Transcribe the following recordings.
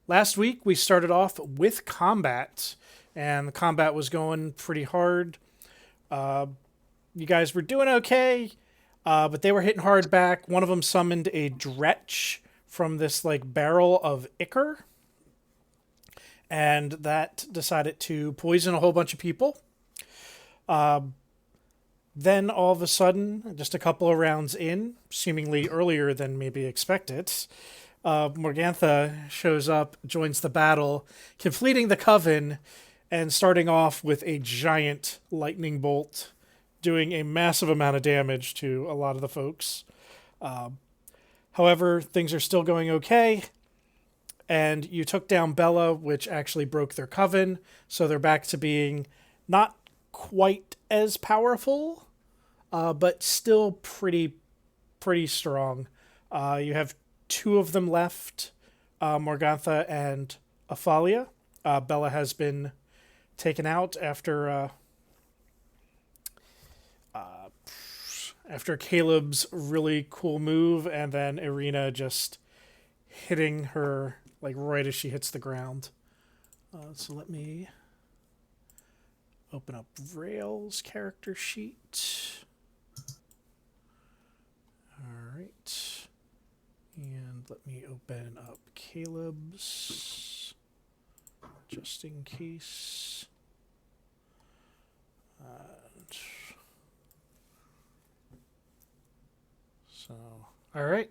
last week we started off with combat, and the combat was going pretty hard. Uh, you guys were doing okay, but they were hitting hard back. One of them summoned a dretch from this like barrel of ichor, and that decided to poison a whole bunch of people. Then all of a sudden, just a couple of rounds in, seemingly earlier than maybe expected, Morgantha shows up, joins the battle, completing the coven, and starting off with a giant lightning bolt, doing a massive amount of damage to a lot of the folks. However, things are still going okay, and you took down Bella, which actually broke their coven, so they're back to being not quite as powerful, but still pretty strong. You have two of them left, Morgantha and Athalia. Bella has been taken out after Caleb's really cool move, and then Irina just hitting her like right as she hits the ground. So let me open up Rail's character sheet. All right. And let me open up Caleb's just in case. So, all right.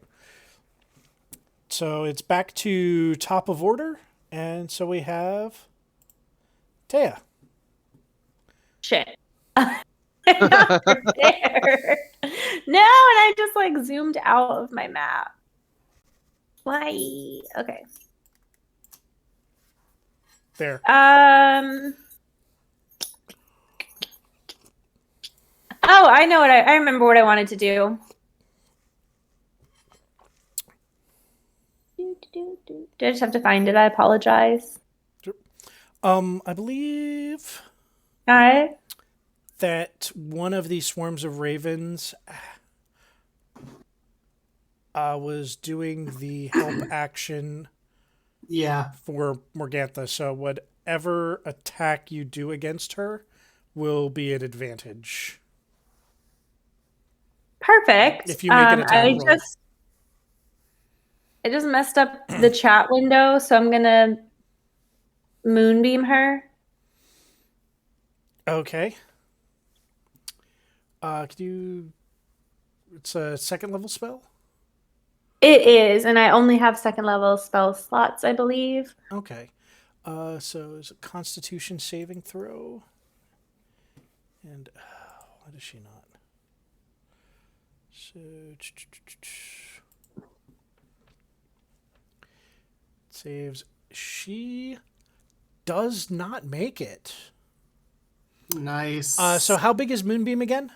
So it's back to top of order, and so we have Taya. Shit. I'm not prepared. No, and I just like zoomed out of my map. Why? Okay. There. Oh, I know what I remember what I wanted to do. Do I just have to find it? I apologize. I believe All right. that one of these swarms of ravens was doing the help action for Morgantha. So whatever attack you do against her will be an advantage. Perfect. If you make an attack roll. I just messed up the chat window, so I'm gonna moonbeam her. Okay. Could you? It's a second level spell. It is, and I only have second level spell slots, I believe. Okay. So is a Constitution saving throw? And why does she not? So saves. She does not make it. Nice. So how big is Moonbeam again?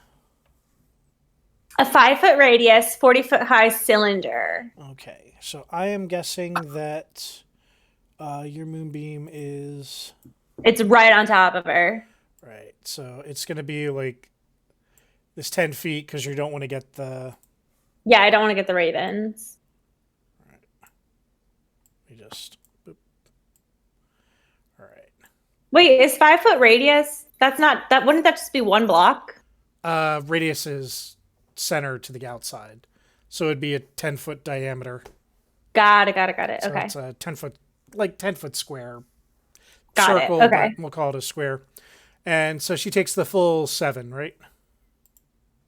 A 5-foot radius, 40-foot high cylinder. Okay, so I am guessing that your Moonbeam is... It's right on top of her. Right, so it's going to be like this 10 feet because you don't want to get the... Yeah, I don't want to get the ravens. Right. We just... Boop. All right. Wait, is 5-foot radius? That's not... that. Wouldn't that just be one block? Radius is center to the outside. So it'd be a 10-foot diameter. Got it. So okay. it's a 10-foot square. Got circle, it. Okay. But we'll call it a square. And so she takes the full 7, right?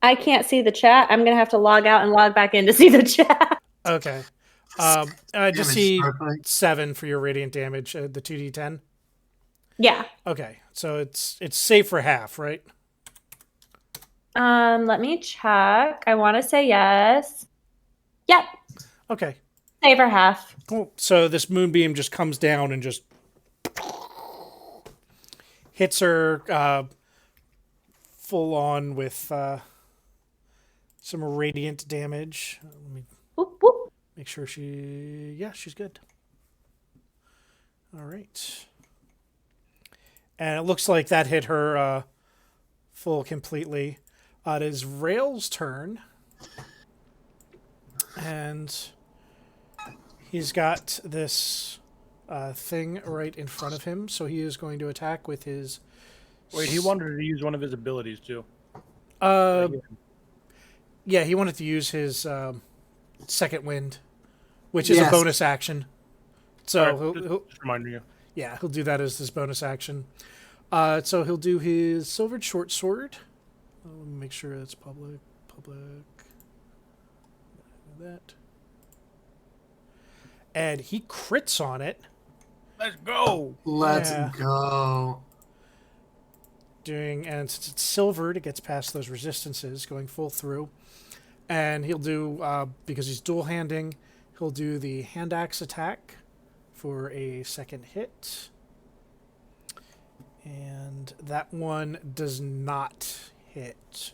I can't see the chat. I'm going to have to log out and log back in to see the chat. Okay. I just see 7 for your radiant damage, the 2d10. Yeah. Okay. So it's safe for half, right? Let me check. I want to say yes. Yep. Okay. Save for half. Cool. So this moonbeam just comes down and just hits her full on with some radiant damage. Let me Whoop, whoop. make sure she's good. All right. And it looks like that hit her full completely. It is Rail's turn. And he's got this thing right in front of him. So he is going to attack with his. Wait, he wanted to use one of his abilities too. Yeah, he wanted to use his second wind, which is a bonus action. So just reminding you. Yeah, he'll do that as his bonus action. So he'll do his silvered short sword. Let me make sure it's public. That. And he crits on it. Let's go. Let's go. And since it's silvered, it gets past those resistances, going full through. And he'll do, because he's dual handing, he'll do the hand axe attack for a second hit. And that one does not hit.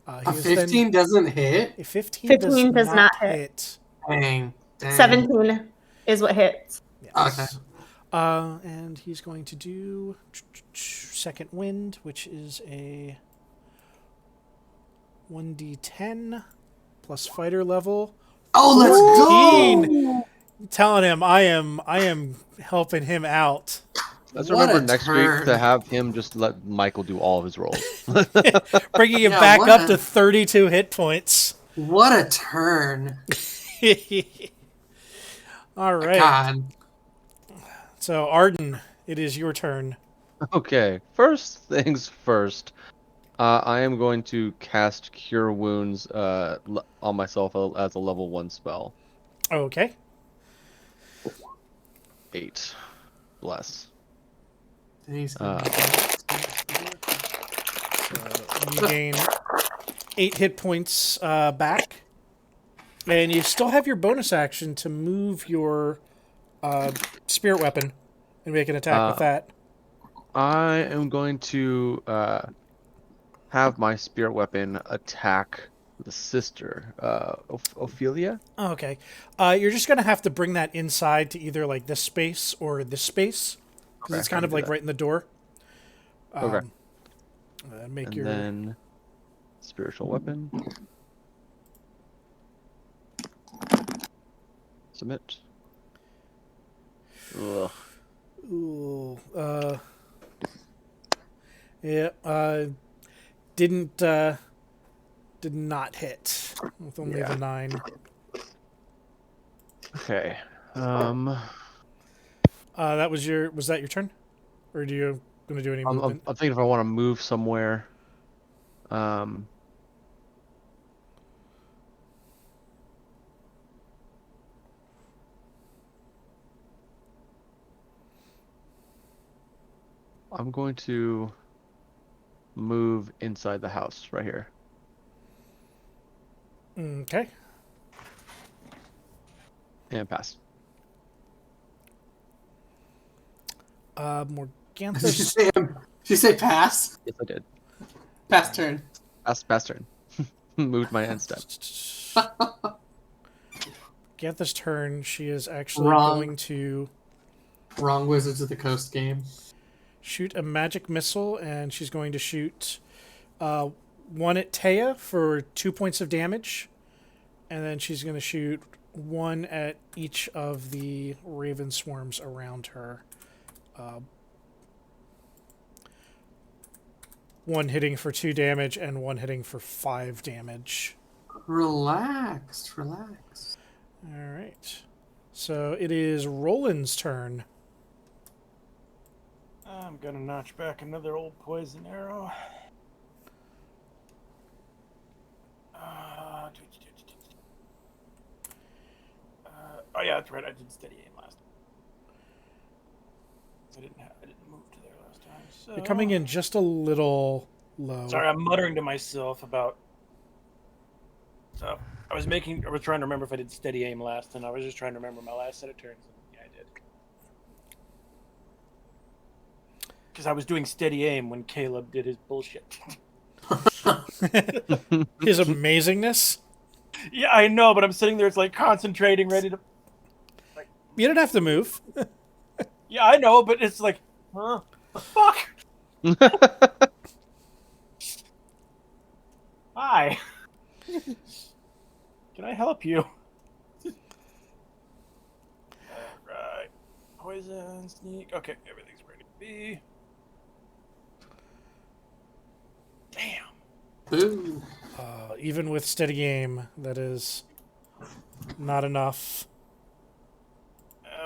A 15 doesn't hit? A 15 does not hit. Dang. 17 is what hits. Yes. Okay. And he's going to do second wind, which is a 1d10 plus fighter level. Oh, let's go! I'm telling him I am helping him out. Let's remember next week to have him just let Michael do all of his rolls. Bringing him back up to 32 hit points. What a turn. All right. God. So, Arden, it is your turn. Okay, first things first. I am going to cast Cure Wounds on myself as a level 1 spell. Okay. 8. Bless. You gain 8 hit points back. And you still have your bonus action to move your spirit weapon and make an attack with that. I am going to have my spirit weapon attack the sister, Ophelia. Okay. You're just going to have to bring that inside to either like this space or this space. Because it's kind of like right in the door. Okay. Then spiritual weapon. Submit. Ugh. Ooh. Yeah. Did not hit with only the 9. Okay. Was that your turn, or do you gonna do any movement? I'm thinking if I want to move somewhere. I'm going to move inside the house right here. Okay. And pass. Morganthus. Did you say pass? Yes, I did. Pass turn. Pass turn. Moved my end step. Morganthus' turn. She is actually going to... Wrong Wizards of the Coast game. Shoot a magic missile, and she's going to shoot one at Taya for 2 points of damage, and then she's going to shoot one at each of the raven swarms around her. One hitting for 2 damage and one hitting for 5 damage. Relax. All right. So it is Roland's turn. I'm gonna notch back another old poison arrow. Oh yeah, that's right. I did steady aim last time. I didn't move to there last time. So... You're coming in just a little low. Sorry, I'm muttering to myself about. So I was trying to remember if I did steady aim last, and I was just trying to remember my last set of turns. Yeah, I did. Because I was doing steady aim when Caleb did his bullshit. His amazingness? Yeah, I know, but I'm sitting there, it's like concentrating, ready to... Like, you don't have to move. Yeah, I know, but it's like, the fuck? Hi. Can I help you? Right. poison, sneak. Okay, everything's ready to be. Damn. Boo. Even with steady aim, that is not enough.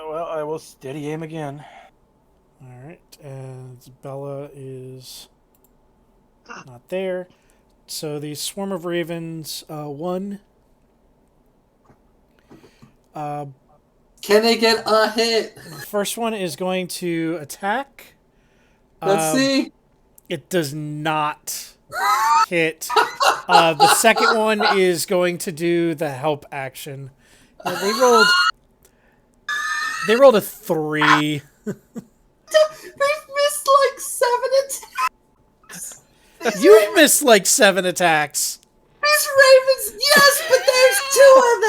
Well, I will steady aim again. All right, and Bella is not there. So the swarm of ravens, one. Can they get a hit? First one is going to attack. Let's see. It does not hit. The second one is going to do the help action. They rolled a 3. They've missed like 7 attacks. You've missed like 7 attacks. These ravens, yes, but there's 2 of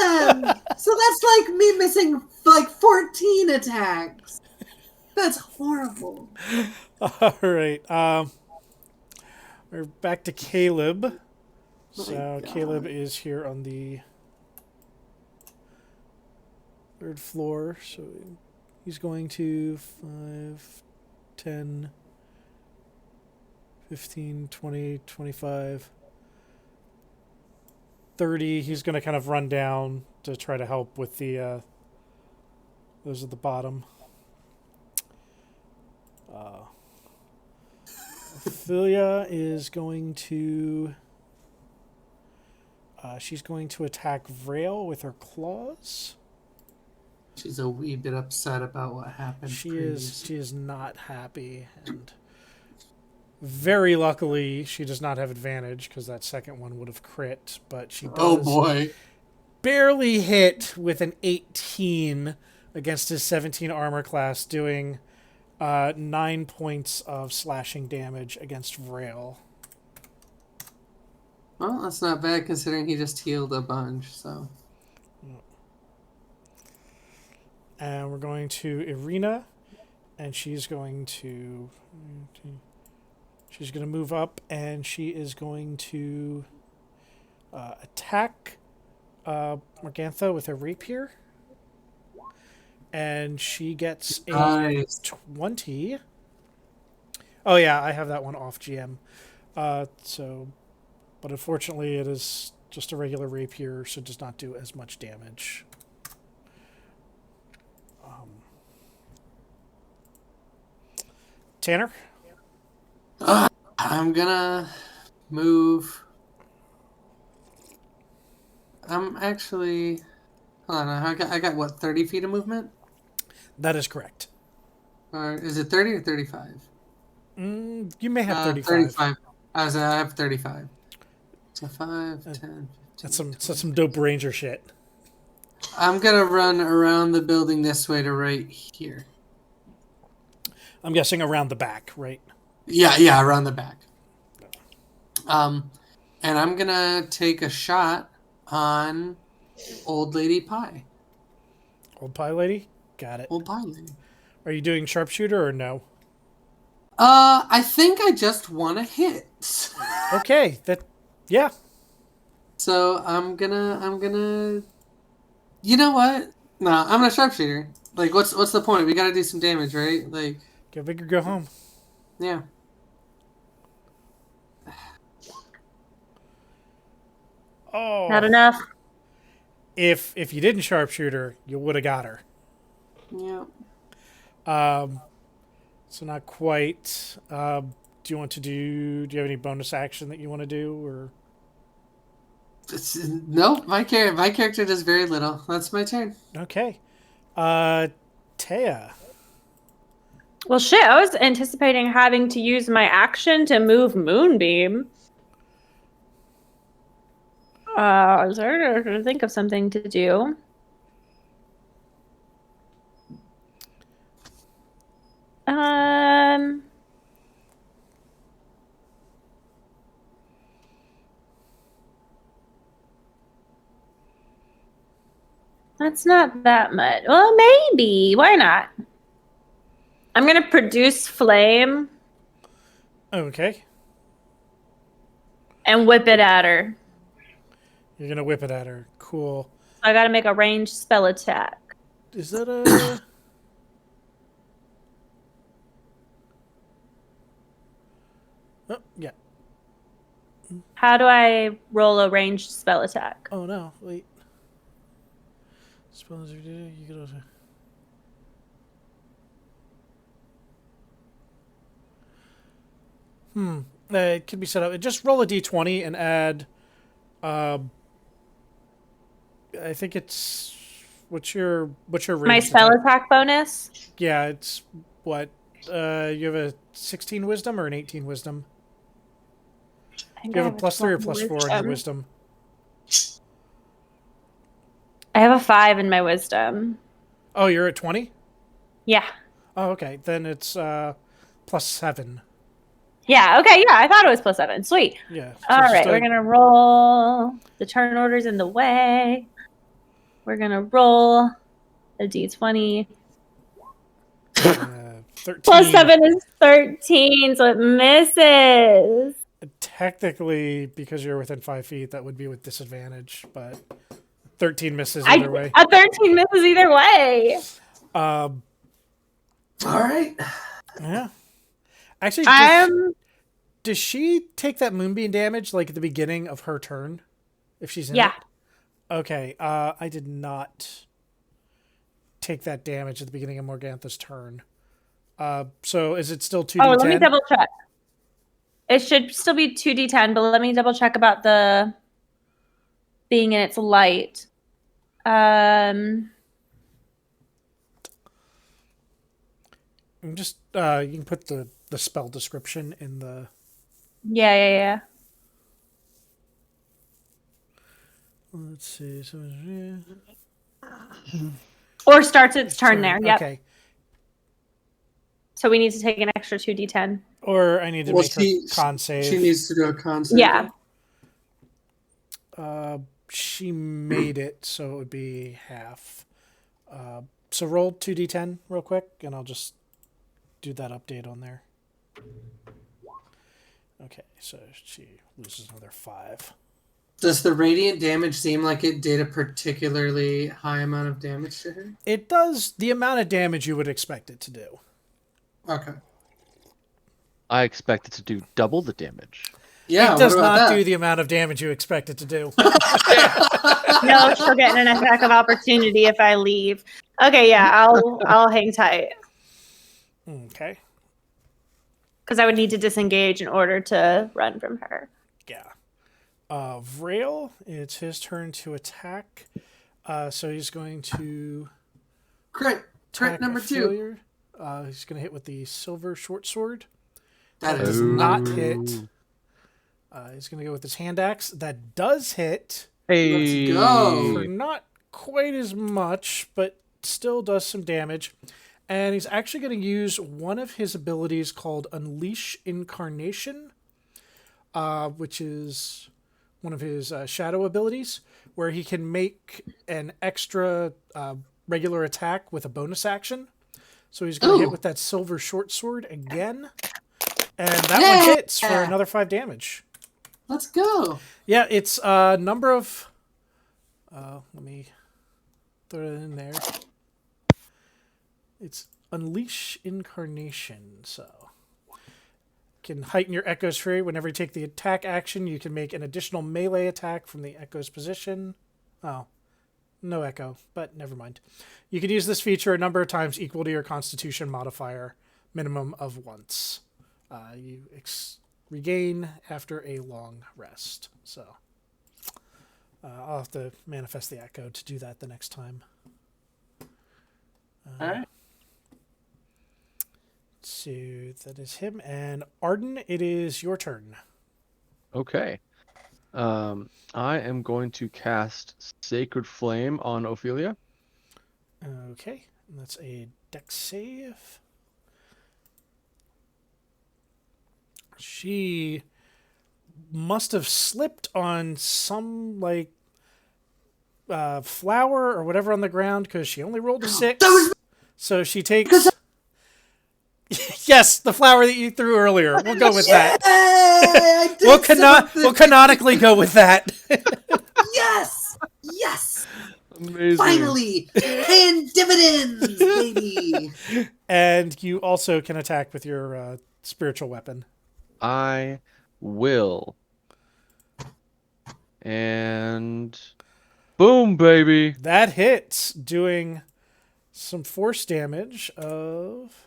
them. So that's like me missing like 14 attacks. That's horrible. All right. We're back to Caleb. So God. Caleb is here on the 3rd floor. So he's going to 5, 10, 15, 20, 25, 30. He's going to kind of run down to try to help with the those at the bottom. Ophelia is going to... she's going to attack Vrail with her claws. She's a wee bit upset about what happened. She previously. is not happy, and very luckily she does not have advantage because that second one would have crit, but she does Oh boy. barely hit with an 18 against his 17 armor class, doing 9 points of slashing damage against Vrail. Well, that's not bad considering he just healed a bunch, so. And we're going to Irina, and she's going to move up, and she is going to attack Morgantha with a rapier. And she gets a Nice. 20. Oh yeah, I have that one off GM. But unfortunately it is just a regular rapier, so it does not do as much damage. Tanner? I'm gonna move. I'm actually. Hold on, I got what, 30 feet of movement? That is correct. Or is it 30 or 35? You may have 35. 35. I have 35. So 5, 10, 15. That's some dope ranger shit. I'm gonna run around the building this way to right here. I'm guessing around the back, right? Yeah, around the back. And I'm gonna take a shot on Old Lady Pie. Old pie lady? Got it. Old Pie Lady. Are you doing sharpshooter or no? I think I just want to hit. Okay, yeah. So I'm gonna. You know what? No, I'm a sharpshooter. Like, what's the point? We gotta do some damage, right? Like, Go big or go home. yeah. Oh. Not enough. If you didn't sharpshooter, you would have got her. Yeah. So not quite. Do you have any bonus action that you want to do, or? No, my character does very little. That's my turn. Okay. Taya. Well, shit, I was anticipating having to use my action to move Moonbeam. I was trying to think of something to do. That's not that much. Well, maybe. Why not? I'm gonna produce flame Okay. and whip it at her. You're gonna whip it at her. Cool. I gotta make a ranged spell attack. Is that a? Oh, yeah. How do I roll a ranged spell attack? Oh no, wait. Spells you can it can be set up. Just roll a d20 and add. I think it's what's your My range spell attack? attack bonus? Yeah, it's what you have a 16 wisdom or an 18 wisdom. I think Do you I have a plus 3 or 12 plus 4 on your wisdom? I have a 5 in my wisdom. Oh, you're at 20? Yeah. Oh, okay. Then it's plus 7. Yeah, okay, yeah, I thought it was plus 7. Sweet. Yeah. So All it's right, just we're going to roll. The turn order's in the way. We're going to roll a d20. 13. Plus 7 is 13, so it misses. Technically, because you're within 5 feet, that would be with disadvantage, but 13 misses either way. A 13 misses either way. All right. Yeah. Actually, does she take that moonbeam damage like at the beginning of her turn? If she's in it? Okay. I did not take that damage at the beginning of Morgantha's turn. So is it still 2d10? Oh, let me double check. It should still be 2d10, but let me double check about the being in its light. I'm just you can put the spell description in the. Yeah. Let's see. Or starts its turn there. Yep. Okay. So we need to take an extra 2d10. Or I need to make her con save. She needs to do a con save. Yeah. She made it, so it would be half. So roll 2d10 real quick, and I'll just do that update on there. Okay, so she loses another 5. Does the radiant damage seem like it did a particularly high amount of damage to her? It does the amount of damage you would expect it to do. Okay. I expect it to do double the damage. Yeah, It does what about not that? do the amount of damage you expect it to do. No, she'll get an attack of opportunity if I leave. Okay, yeah, I'll hang tight. Okay. Because I would need to disengage in order to run from her. Yeah. Vrail, it's his turn to attack. So he's going to Crit attack number a 2. failure. He's going to hit with the silver short sword. That Does does not not hit. He's going to go with his hand axe. That does hit. Hey. Let's go. For not quite as much, but still does some damage. And he's actually going to use one of his abilities called Unleash Incarnation, which is one of his shadow abilities, where he can make an extra regular attack with a bonus action. So he's going to hit with that silver short sword again. And that one hits for another 5 damage. Let's go. Yeah, it's a number of... let me throw it in there. It's Unleash Incarnation, so... Can heighten your Echo's Fury. Whenever you take the attack action, you can make an additional melee attack from the Echo's position. Oh, no Echo, but never mind. You can use this feature a number of times equal to your Constitution modifier, minimum of once. You regain after a long rest. So I'll have to manifest the Echo to do that the next time. All right. So that is him. And Arden, it is your turn. Okay. I am going to cast Sacred Flame on Ophelia. Okay. And that's a dex save. She must have slipped on some, flower or whatever on the ground because she only rolled a 6. So she takes... Yes, the flower that you threw earlier. We'll go with that. I did We'll canonically go with that. Yes! Yes! Amazing. Finally! Paying dividends, baby! And you also can attack with your spiritual weapon. I will. And boom, baby. That hits, doing some force damage of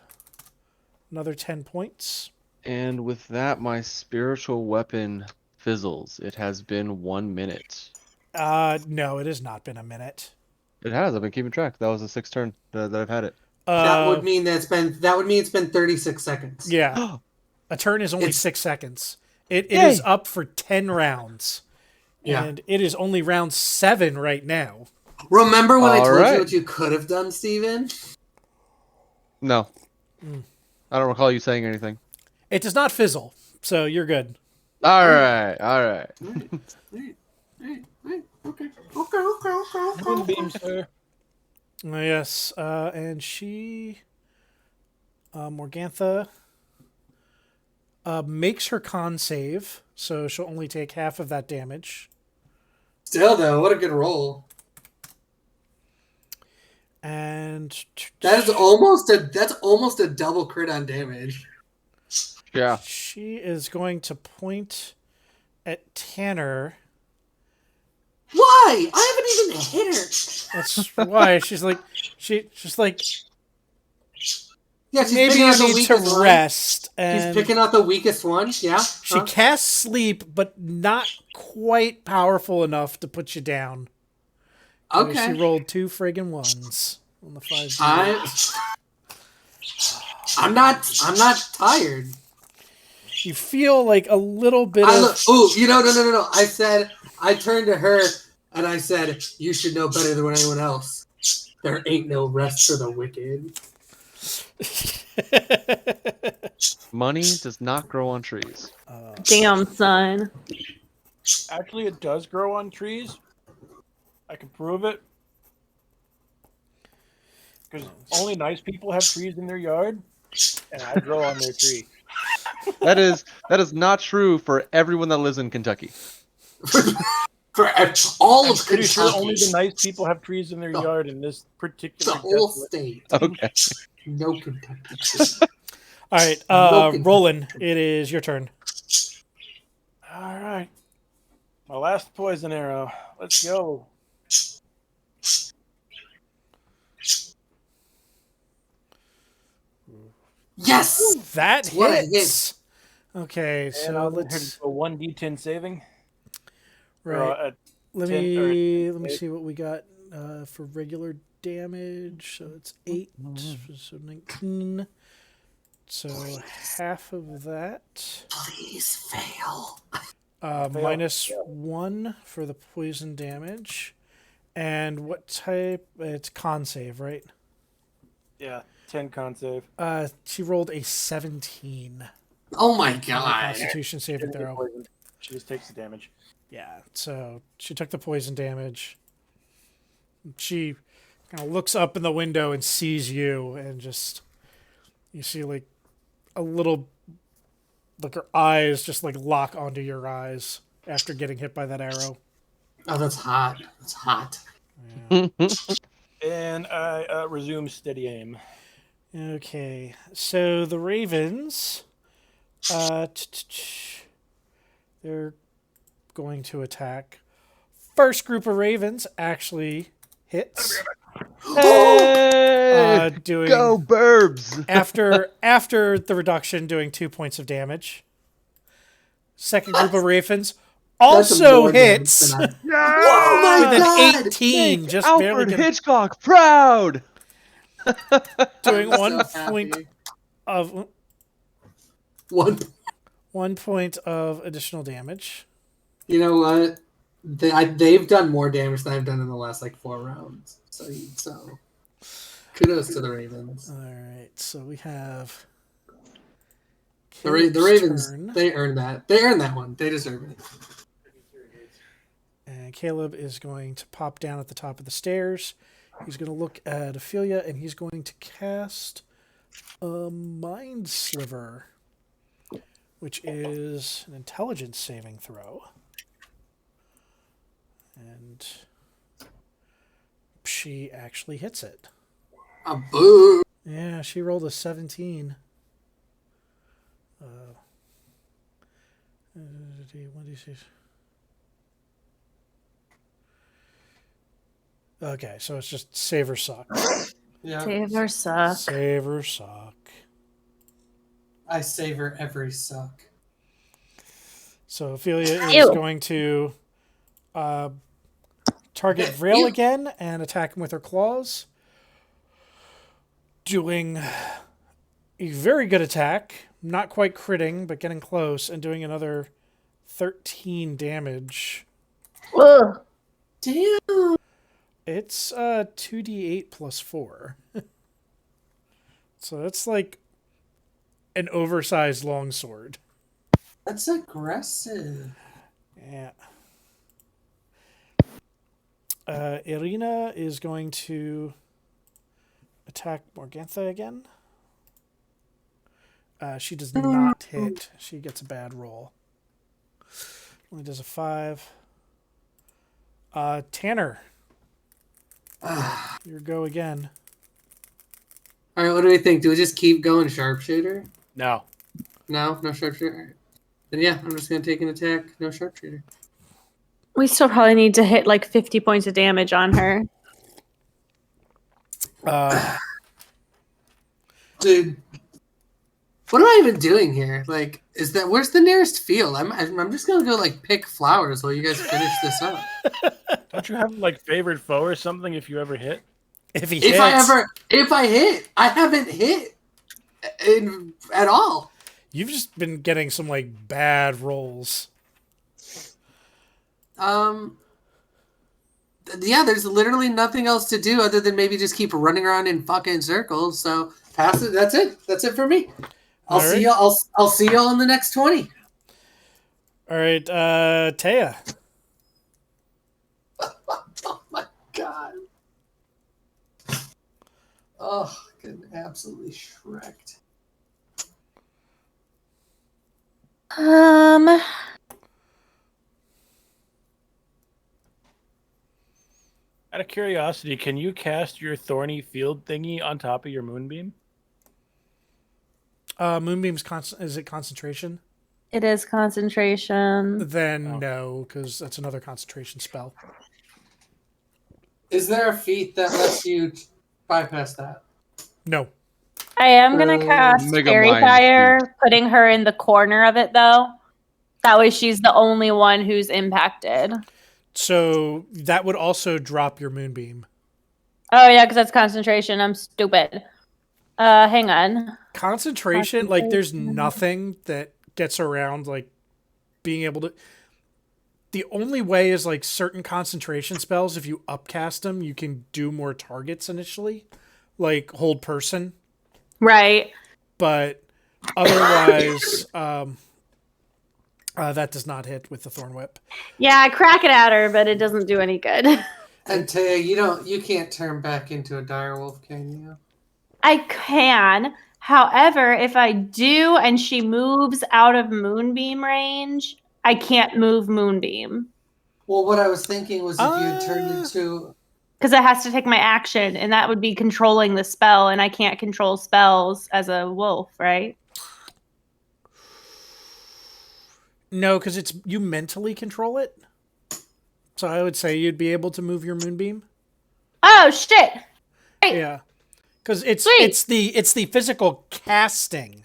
another 10 points. And with that, my spiritual weapon fizzles. It has been 1 minute. No, it has not been a minute. It has. I've been keeping track. That was the 6th turn that I've had it. That would mean it's been 36 seconds. Yeah. A turn is only It's- 6 seconds. It Yay! is up for 10 rounds. Yeah. And it is only round 7 right now. Remember when I told Alright. you what you could have done, Steven? No. I don't recall you saying anything. It does not fizzle, so you're good. All right. Okay. Moonbeam, sir. Yes, and she, Morgantha, makes her con save, so she'll only take half of that damage. Still though, what a good roll. And That's almost a double crit on damage. Yeah. she is going to point at Tanner. Why? I haven't even hit her. That's why she's like, she's like, Yeah, she's maybe picking you out the need to weakest one. rest. She's And picking out the weakest one. Yeah. she casts sleep, but not quite powerful enough to put you down. So Okay. she rolled 2 friggin' ones on the 5. I'm not tired. You feel like a little bit No. I turned to her and I said, "You should know better than anyone else. There ain't no rest for the wicked." Money does not grow on trees. Damn, son. Actually, it does grow on trees. I can prove it. Because only nice people have trees in their yard, and I grow on their tree. That is not true for everyone that lives in Kentucky. For all I'm of pretty sure Kentucky, only the nice people have trees in their yard in this particular the whole desolate- state, Okay. no Kentucky. All right, Broken. Roland, it is your turn. All right. My last poison arrow. Let's go. Yes. That What a hits. Okay, And so I'll let's go 1d10 saving. right. Let 10 me see what we got for regular damage. So it's 8, so 19. So half of that. Please fail. Minus 1 for the poison damage. And what type? It's con save, right? Yeah, 10 con save. She rolled a 17. Oh my on the god. Constitution saving Didn't get throw. poisoned. She just takes the damage. Yeah, so she took the poison damage. She kind of looks up in the window and sees you, and just you see like a little, like her eyes just like lock onto your eyes after getting hit by that arrow. Oh, that's hot. That's hot. And I resume steady aim. Okay, so the Ravens, they're going to attack. First group of Ravens actually hits. Hey! Doing Go Burbs! after the reduction, doing 2 points of damage. Second group of Ravens also more damage hits than with Oh my an god. 18, Make just barely Alfred getting, Hitchcock proud! doing I'm 1 so point happy. of 1 point of additional damage. You know what? They've done more damage than I've done in the last 4 rounds. So kudos to the Ravens. All right, so we have The Caleb's Ravens, turn, they earned that. They earned that one. They deserve it. and Caleb is going to pop down at the top of the stairs. He's going to look at Ophelia, and he's going to cast a Mind Sliver, which is an intelligence saving throw. And she actually hits it. A boo. Yeah, she rolled a 17. Okay, so it's just save or suck. Yeah. Save or suck. Save or suck. I savor every suck. So Ophelia is Ew. going to target Ew. Vrail again and attack him with her claws. Doing a very good attack. Not quite critting, but getting close, and doing another 13 damage. Ugh. Damn. It's 2d8 plus 4. So that's like an oversized longsword. That's aggressive. Yeah. Irina is going to attack Morgantha again. She does not hit. She gets a bad roll. Only does a 5. Tanner, your go again. All right, what do we think? Do we just keep going sharpshooter? No. No sharpshooter. Then yeah, I'm just gonna take an attack. No sharpshooter. We still probably need to hit like 50 points of damage on her. Dude, what am I even doing here? Like, where's the nearest field? I'm just gonna go like pick flowers while you guys finish this up. Don't you have like favorite foe or something if you ever hit? If he If hits, I hit, I haven't hit at all. you've just been getting some like bad rolls. Yeah, there's literally nothing else to do other than maybe just keep running around in fucking circles. So pass it. That's it. That's it for me. I'll see y'all. I'll see y'all in the next 20. All right, Taya. Oh my god. Oh, getting absolutely shreked. Out of curiosity, can you cast your thorny field thingy on top of your moonbeam? Moonbeam's is it concentration? It is concentration. Then no, because that's another concentration spell. Is there a feat that lets you bypass that? No. I am going to cast Mega Fairy Mind Fire, putting her in the corner of it, though. That way she's the only one who's impacted. So that would also drop your moonbeam. Oh, yeah, because that's concentration. I'm stupid. Hang on. Concentration, like there's nothing that gets around like being able to. The only way is like certain concentration spells, if you upcast them, you can do more targets initially, like hold person. Right. But otherwise, that does not hit with the Thorn Whip. Yeah, I crack it at her, but it doesn't do any good. And Taya, you can't turn back into a direwolf, can you? I can. However, if I do and she moves out of Moonbeam range, I can't move Moonbeam. Well, what I was thinking was if you had turned into... Because it has to take my action, and that would be controlling the spell, and I can't control spells as a wolf, right? No, because it's you mentally control it. So I would say you'd be able to move your moonbeam. Oh shit! Right. Yeah, because it's Sweet. it's the physical casting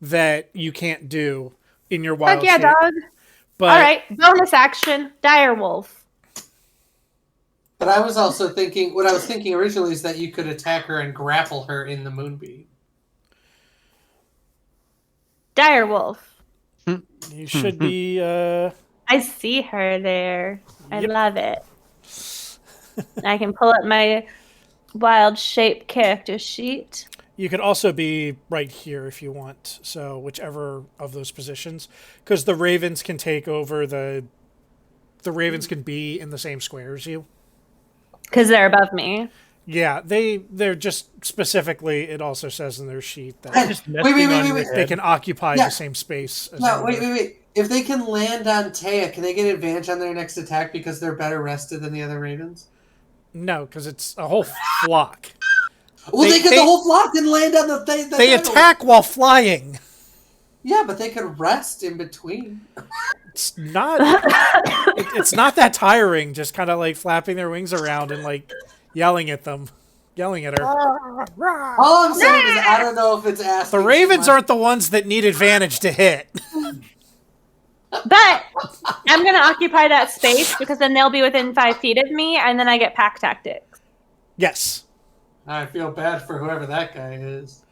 that you can't do in your wild Fuck yeah, shape. dog! But All right, bonus action, direwolf. But I was also thinking, what I was thinking originally is that you could attack her and grapple her in the moonbeam. Direwolf. you should be. I see her there. I love it. I can pull up my wild shape character sheet. You could also be right here if you want. So whichever of those positions, because the ravens can take over the ravens can be in the same square as you. Because they're above me. Yeah, they're just specifically. It also says in their sheet that Wait. they can occupy the same space. As No, you are. wait. If they can land on Taya, can they get advantage on their next attack because they're better rested than the other ravens? No, because it's a whole flock. Well, they get the whole flock and land on the thing. They attack while flying. Yeah, but they could rest in between. It's not. It's not that tiring. Just kind of like flapping their wings around and like yelling at them, yelling at her. All I'm saying is I don't know if it's asking. The ravens too much. aren't the ones that need advantage to hit. But I'm gonna occupy that space because then they'll be within 5 feet of me, and then I get pack tactics. Yes. I feel bad for whoever that guy is.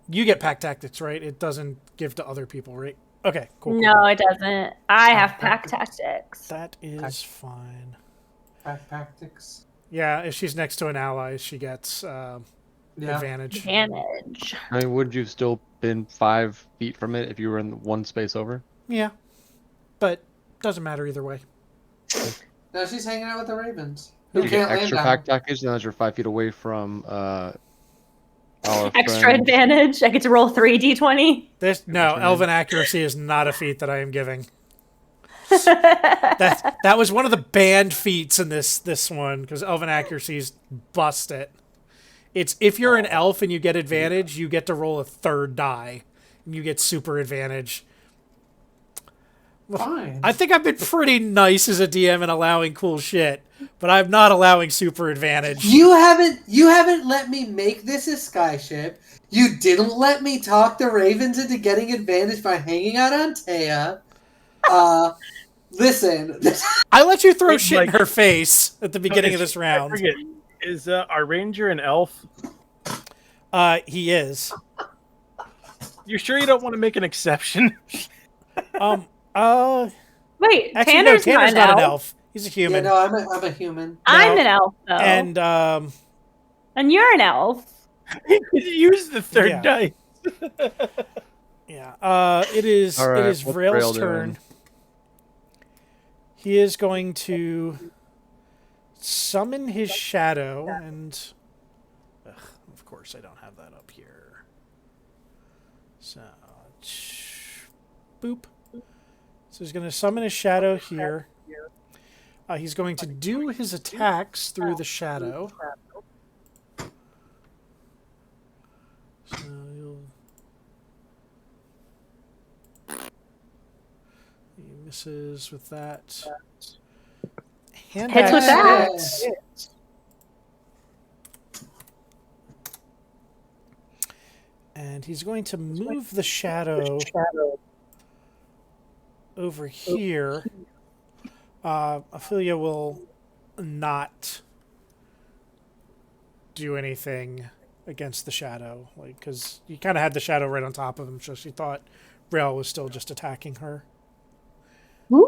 You get pack tactics, right? It doesn't give to other people, right? Okay, cool. No, it doesn't. I have pack tactics. That is fine. Tactics. Yeah, if she's next to an ally, she gets advantage. Advantage. I mean, would you still been 5 feet from it if you were in one space over? Yeah, but doesn't matter either way. No, she's hanging out with the ravens. Who You get can't land extra down. pack package, now that you're 5 feet away from our Extra friend. advantage. I get to roll 3d20. No, elven accuracy is not a feat that I am giving. That was one of the banned feats in this one because elven accuracies bust it. It's if you're an elf and you get advantage, you get to roll a third die, and you get super advantage. Fine. I think I've been pretty nice as a DM in allowing cool shit, but I'm not allowing super advantage. You haven't let me make this a skyship. You didn't let me talk the ravens into getting advantage by hanging out on Taya. Listen. I let you throw It's shit in like- her face at the beginning of Is- this round. I forget. Is our ranger an elf? He is. You sure you don't want to make an exception? Wait, Actually, Tanner's, no, Tanner's not an elf. He's a Yeah, human. no, I'm a human. I'm No. an elf, though. And you're an elf. Use the third Yeah. die. yeah, it is All right, it is what's Vrail's Vrail turn. doing? He is going to summon his shadow, and of course I don't have that up here. So, boop. So he's going to summon his shadow here. He's going to do his attacks through the shadow. So he misses with that. Hand Hits with axe that. hits. And he's going to move the shadow over here. Ophelia will not do anything against the shadow, like because you kind of had the shadow right on top of him, so she thought Braille was still just attacking her. But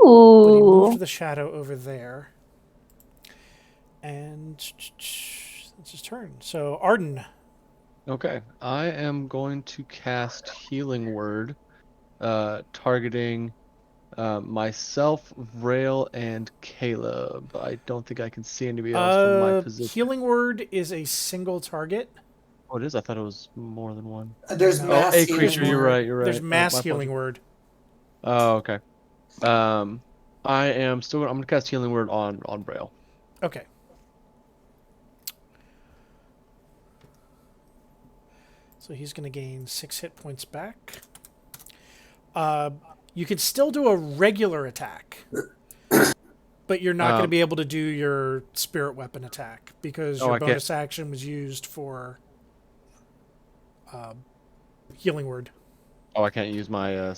he moved Ooh. the shadow over there, and it's his turn. So Arden, Okay, I am going to cast Healing Word, targeting myself, Vrail, and Caleb. I don't think I can see anybody else from my position. Healing Word is a single target. Oh, it is? I thought it was more than one. There's Oh, mass a healing creature, you're word. right, you're right. There's Oh, mass my Healing apologies. Word. Oh, okay. I am still. I'm gonna cast Healing Word on Braille. Okay. So he's going to gain 6 hit points back. You can still do a regular attack, but you're not going to be able to do your spirit weapon attack because Oh, your I can't. bonus action was used for Healing Word. Oh, I can't use my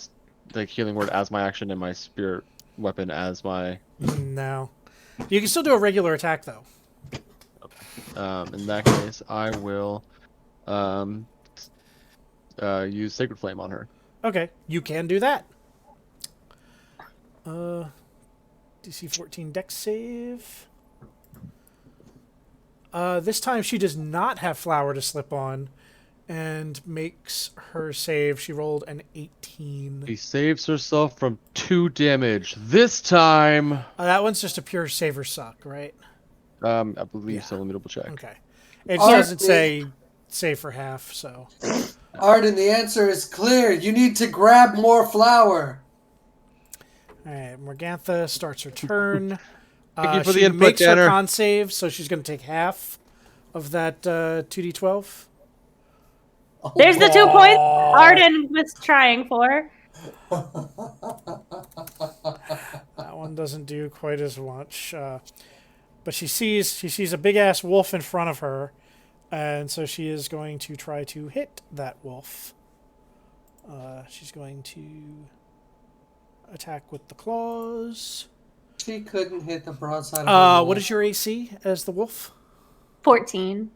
like Healing Word as my action and my spirit weapon as my. No. You can still do a regular attack, though. In that case, I will use Sacred Flame on her. Okay, you can do that. DC 14 Dex save. This time she does not have Flower to slip on and makes her save. She rolled an 18. She saves herself from 2 damage. This time, That one's just a pure save or suck, right? I believe Yeah. so. Let me double check. Okay. It doesn't say save for half, so. Arden, the answer is clear. You need to grab more flour. Alright, Morgantha starts her turn. Thank you for the she input, makes Tanner. her con save, so she's going to take half of that 2d12. There's the 2 points Arden was trying for. That one doesn't do quite as much. But she sees a big ass wolf in front of her, and so she is going to try to hit that wolf. She's going to attack with the claws. She couldn't hit the broadside of her What is your AC as the wolf? 14.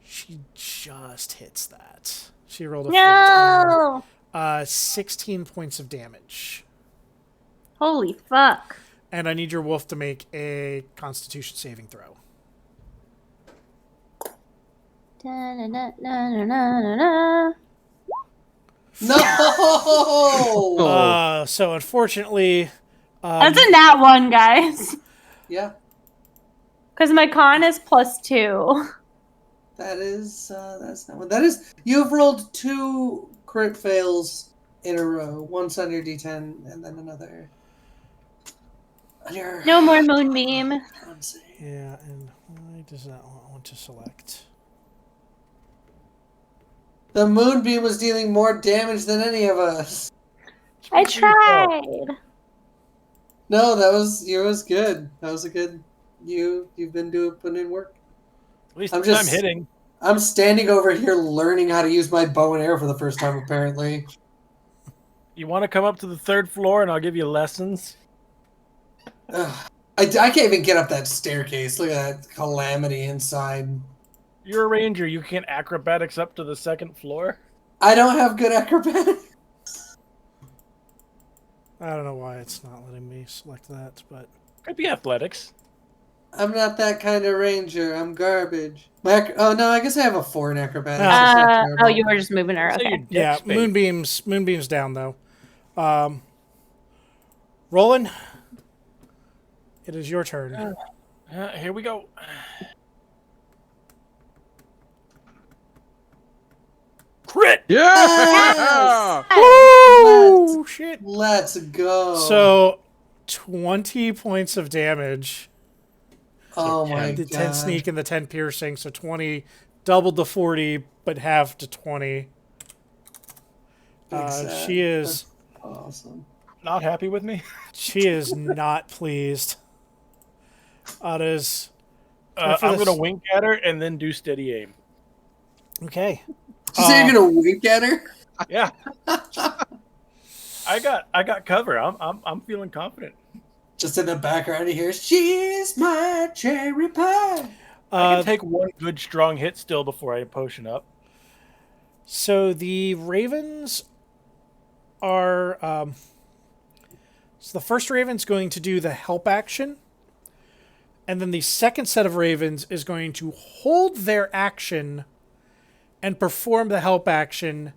She just hits that. She rolled a 14. No! 16 points of damage. Holy fuck. And I need your wolf to make a Constitution saving throw. Da-na-na-na-na-na-na. No! So unfortunately, That's a nat 1, guys. Yeah, Because my con is +2. that's not one. That is, you've rolled 2 crit fails in a row. Once on your D10, and then another on your. No more moonbeam. Let's see. yeah, and why does that want to select? The moonbeam was dealing more damage than any of us. I tried. No, that was good. That was a good. You've been putting in work. At least I'm I'm hitting. I'm standing over here learning how to use my bow and arrow for the first time, apparently. You want to come up to the 3rd floor and I'll give you lessons? Ugh. I can't even get up that staircase. Look at that calamity inside. You're a ranger. You can't acrobatics up to the 2nd floor? I don't have good acrobatics. I don't know why it's not letting me select that, but Could be athletics. I'm not that kind of ranger. I'm garbage. Oh no, I guess I have a 4 in acrobatics. Oh. That's not terrible. Oh, you were just moving her. Say your Okay. dex yeah, space. moonbeam's down though. Roland, it is your turn. Here we go. Crit! Yeah! Oh shit! Let's go. So, 20 points of damage. oh my The god. 10 sneak and the 10 piercing, so 20 doubled to 40, but half to 20. Exact. She is That's awesome. Not happy with me? she is not pleased. It is I'm for this- going to wink at her and then do steady aim. okay. Did you say you're gonna wink at her? Yeah. I got cover. I'm feeling confident. Just in the background, you hear, "She's my cherry pie." I can take one good strong hit still before I potion up. So the ravens are. So the first raven's going to do the help action, and then the second set of ravens is going to hold their action and perform the help action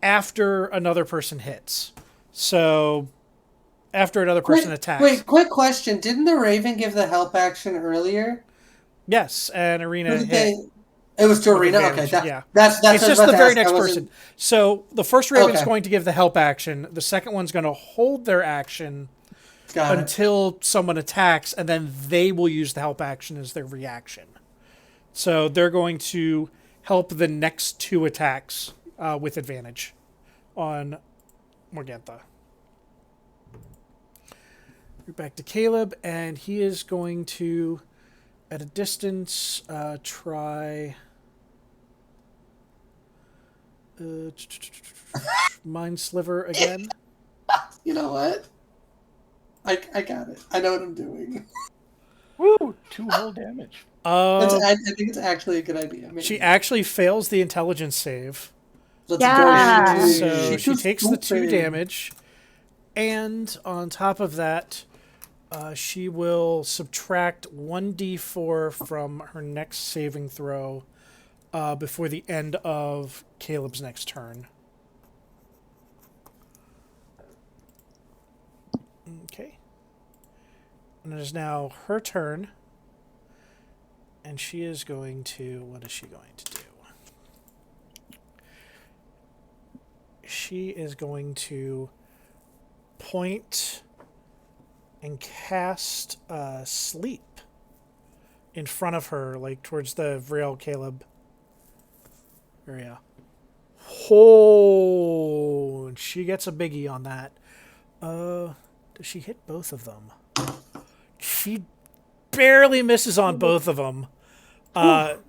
after another person hits. So after another person attacks. Wait, quick question. Didn't the Raven give the help action earlier? Yes, and Arena Or did hit. It was to with Arena? advantage, Okay, yeah. that's It's what I was just about the to very ask. next I wasn't- person. So the first Raven's Okay. going to give the help action. The second one's going to hold their action Got it. until someone attacks, and then they will use the help action as their reaction. So they're going to help the next 2 attacks with advantage on Morgantha. We're back to Caleb, and he is going to, at a distance, try... Mind Sliver again. You know what? I got it. I know what I'm doing. Woo! 2 whole damage. I think it's actually a good idea. Maybe. She actually fails the intelligence save. Let's Yeah. go. So she She's takes the 2 stupid. damage, and on top of that, she will subtract 1d4 from her next saving throw before the end of Caleb's next turn. Okay. And it is now her turn, and she is going to... What is she going to do? She is going to point and cast sleep in front of her, like towards the Vrail Caleb area. Oh, and she gets a biggie on that. Does she hit both of them? She barely misses on both of them.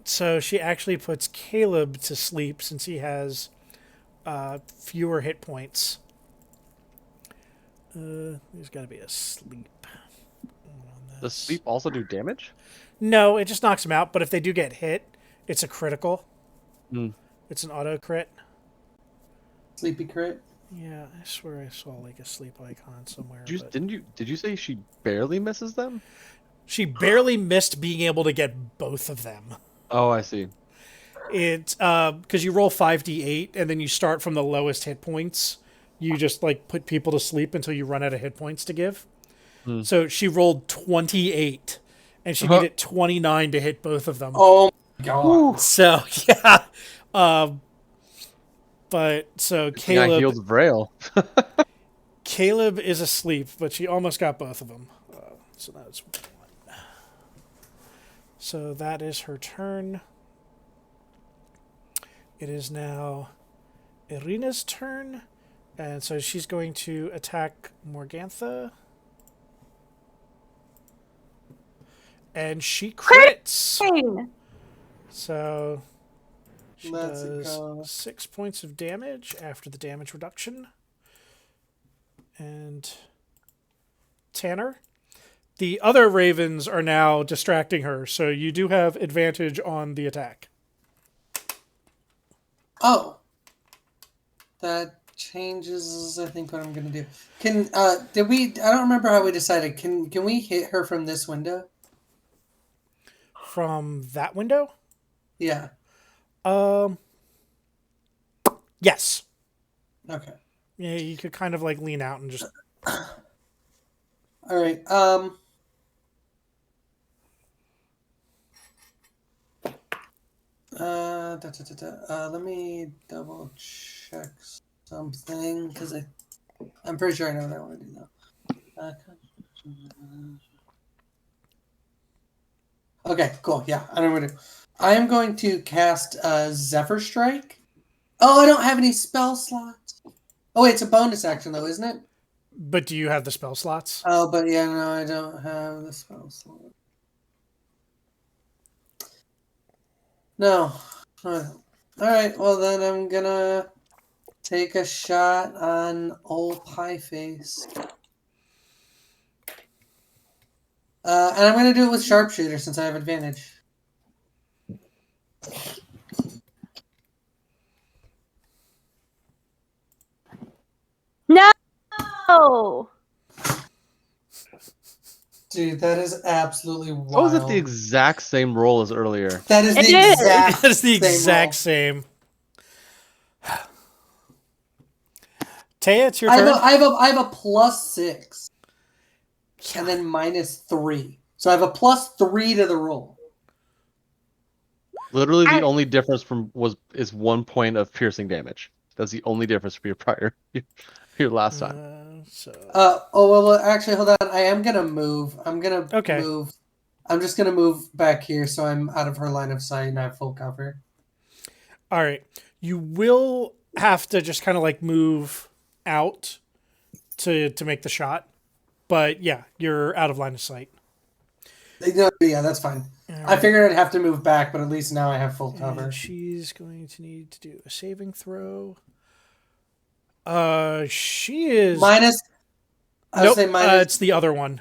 So she actually puts Caleb to sleep since he has fewer hit points. There's got to be a sleep. Does sleep also do damage? No, it just knocks them out. But if they do get hit, it's a critical. Hmm. It's an auto crit. Sleepy crit. Yeah, I swear I saw like a sleep icon somewhere. But Did you say she barely misses them? she barely missed being able to get both of them. Oh, I see. It's because you roll 5d8 and then you start from the lowest hit points. You just like put people to sleep until you run out of hit points to give. So she rolled 28 and she needed 29 to hit both of them. Oh my god. So yeah. But so I healed Vrail. Caleb is asleep, but she almost got both of them. So that's one. So that is her turn. It is now Irina's turn. And so she's going to attack Morgantha. And she crits. Dang. So she Let's does go. 6 points of damage after the damage reduction. And Tanner, the other ravens are now distracting her, so you do have advantage on the attack. Oh. That changes, I think, what I'm gonna do. I don't remember how we decided. Can we hit her from this window? From that window? Yeah. Yes. Okay. Yeah, you could kind of like lean out and just. All right. Let me double check something because I'm pretty sure I know what I want to do though. Okay, cool. Yeah, I know what to do. I am going to cast Zephyr Strike. Oh, I don't have any spell slots. Oh, wait, it's a bonus action though, isn't it? But do you have the spell slots? Oh, but yeah, no, I don't have the spell slot. No. All right, well then I'm gonna take a shot on old Pie Face. And I'm gonna do it with Sharpshooter since I have advantage. No. Dude, that is absolutely wild. How is it the exact same roll as earlier? That is the It is. exact That is the same exact roll. same. Taya, it's your I turn. have a +6. And then -3. So I have a +3 to the roll. Literally, the only difference is 1 point of piercing damage. That's the only difference from your last time. Well, actually, hold on. I am gonna move. I'm gonna move. I'm just gonna move back here so I'm out of her line of sight and I have full cover. All right. You will have to just kind of like move out to make the shot. But yeah, you're out of line of sight. No, yeah, that's fine. I figured I'd have to move back, but at least now I have full cover. And she's going to need to do a saving throw. She is Minus. I would nope. say minus. It's the other one.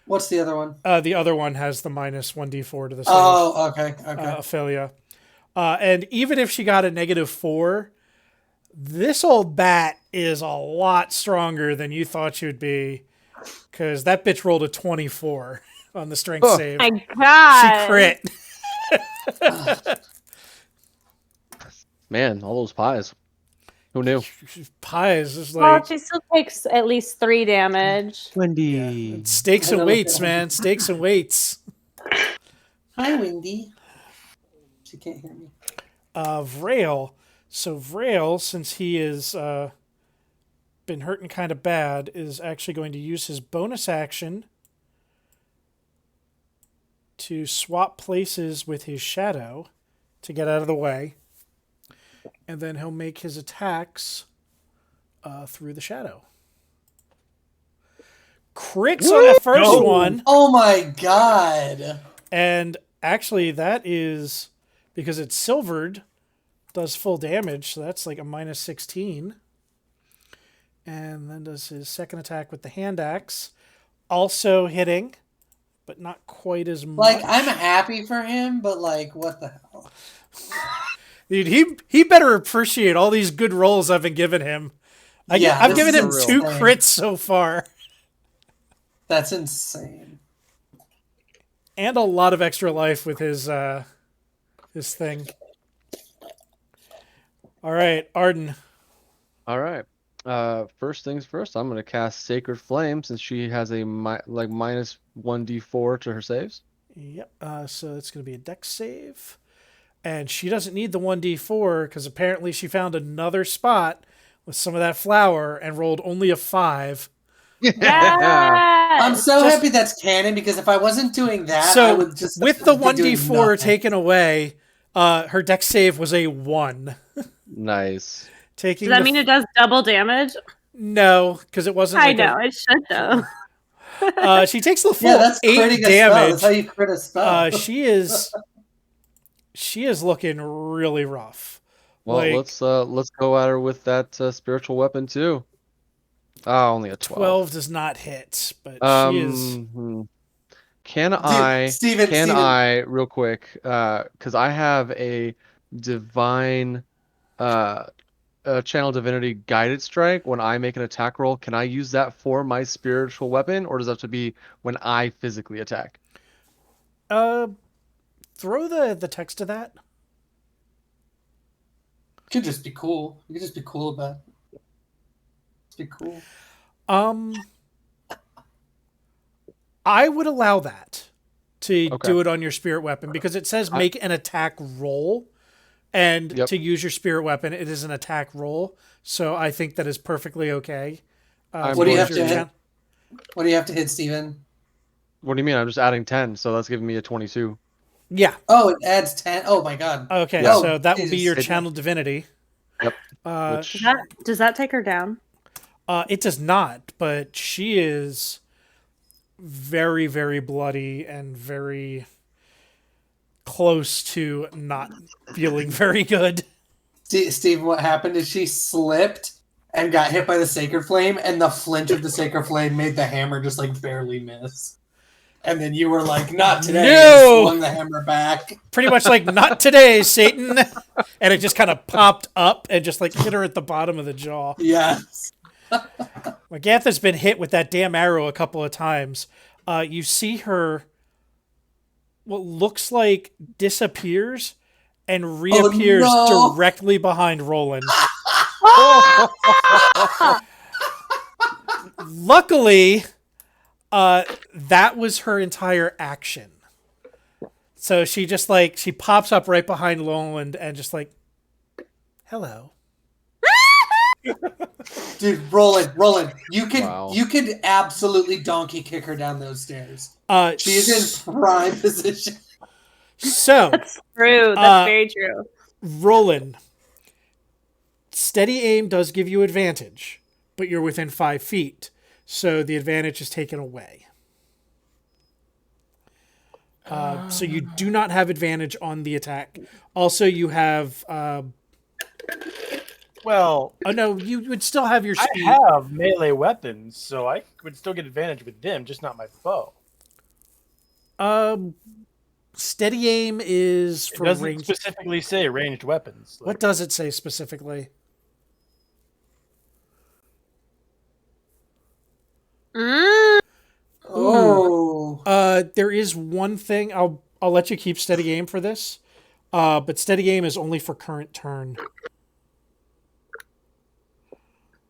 What's the other one? The other one has the minus 1d4 to the save. Oh, okay. Ophelia. And even if she got a -4, this old bat is a lot stronger than you thought she would be, because that bitch rolled a 24 on the strength save. My God. She crit. Man, all those pies. Who knew? Pies is Well, like she still takes at least 3 damage. Wendy. stakes and weights, man. Stakes and weights. Hi, Wendy. She can't hear me. Vrail. So Vrail, since he is been hurting kind of bad, is actually going to use his bonus action to swap places with his shadow to get out of the way. And then he'll make his attacks through the shadow. Crits on the first No. one. Oh my god. And actually, that is because it's silvered, does full damage. So that's like a minus 16. And then does his second attack with the hand axe. Also hitting, but not quite as much. Like, I'm happy for him, but like, what the hell? Dude, he better appreciate all these good rolls I've been giving him. Yeah, I've this given is him insane. 2 crits so far. That's insane. And a lot of extra life with his thing. All right, Arden. All right. First things first, I'm going to cast Sacred Flame since she has a minus 1d4 to her saves. Yep. So it's going to be a dex save. And she doesn't need the 1d4 because apparently she found another spot with some of that flour and rolled only a 5. Yes! I'm so Just- happy that's canon because if I wasn't doing that, I So would just with the be doing 1d4 nothing. taken away, her dex save was a 1. Nice. Taking Does that the mean it does double damage? No, because it wasn't. I Like know, it should though. She takes the full Yeah, that's 8 critting a spell. damage. That's how you crit a spell. She is looking really rough. Well, Like, let's go at her with that spiritual weapon too. Ah, only a 12. 12 does not hit, but she is. Can Steven, I real quick? Because I have a divine, channel divinity guided strike. When I make an attack roll, can I use that for my spiritual weapon, or does that have to be when I physically attack? Throw the text to that. could just be cool. You could just be cool about it. Just be cool. I would allow that to Okay. do it on your spirit weapon because it says make an attack roll, and Yep. to use your spirit weapon, it is an attack roll. So I think that is perfectly okay. What do you because have to your hit? What do you have to hit, Steven? What do you mean? I'm just adding 10, so that's giving me a 22. Yeah. Oh, it adds 10. Oh my god. Okay. Yeah. So that would be Jesus. your channel divinity. Yep. Does that take her down? It does not, but she is very, very bloody and very close to not feeling very good. Steve, what happened is she slipped and got hit by the sacred flame, and the flinch of the sacred flame made the hammer just like barely miss. And then you were like, "Not today!" No! And swung the hammer back. Pretty much like, not today, Satan. And it just kind of popped up and just like hit her at the bottom of the jaw. Yes. Magantha's been hit with that damn arrow a couple of times. You see her, what looks like disappears and reappears no. directly behind Roland. Luckily, that was her entire action. So she just like, she pops up right behind Roland and just like, hello. Dude, Roland, you could Wow. you could absolutely donkey kick her down those stairs. She is in prime position. So, True. That's very true. Roland, steady aim does give you advantage, but you're within 5 feet, so the advantage is taken away. So you do not have advantage on the attack. Also, you have. Well, Oh no, you would still have your I speed. have melee weapons, so I would still get advantage with them, just not my bow. Steady aim is It for doesn't range. specifically say ranged weapons. What does it say specifically? Mm. Oh. There is one thing. I'll let you keep steady aim for this. But steady aim is only for current turn.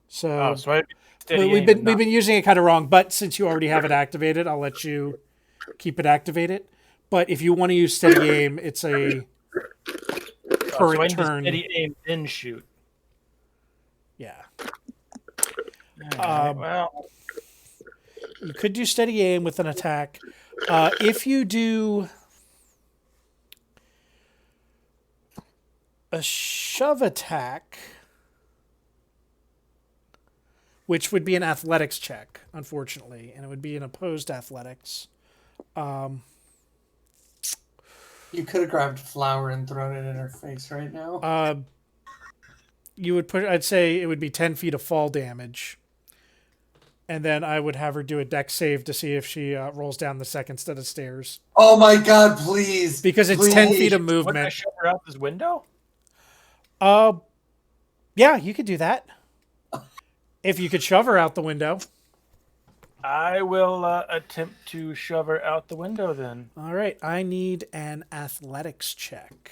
So, So I'd be steady we've aim been and we've not- been using it kind of wrong. But since you already have it activated, I'll let you keep it activated. But if you want to use steady aim, it's a so I current need to turn. steady aim then shoot. Yeah. Well, You could do steady aim with an attack. If you do a shove attack, which would be an athletics check, unfortunately, and it would be an opposed athletics. You could have grabbed flour and thrown it in her face right now. You would put, I'd say it would be 10 feet of fall damage. And then I would have her do a dex save to see if she rolls down the second set of stairs. Oh my god, please. Because it's please. 10 feet of Wouldn't I movement. shove her out this window? Yeah, you could do that. If you could shove her out the window. I will attempt to shove her out the window then. All right, I need an athletics check.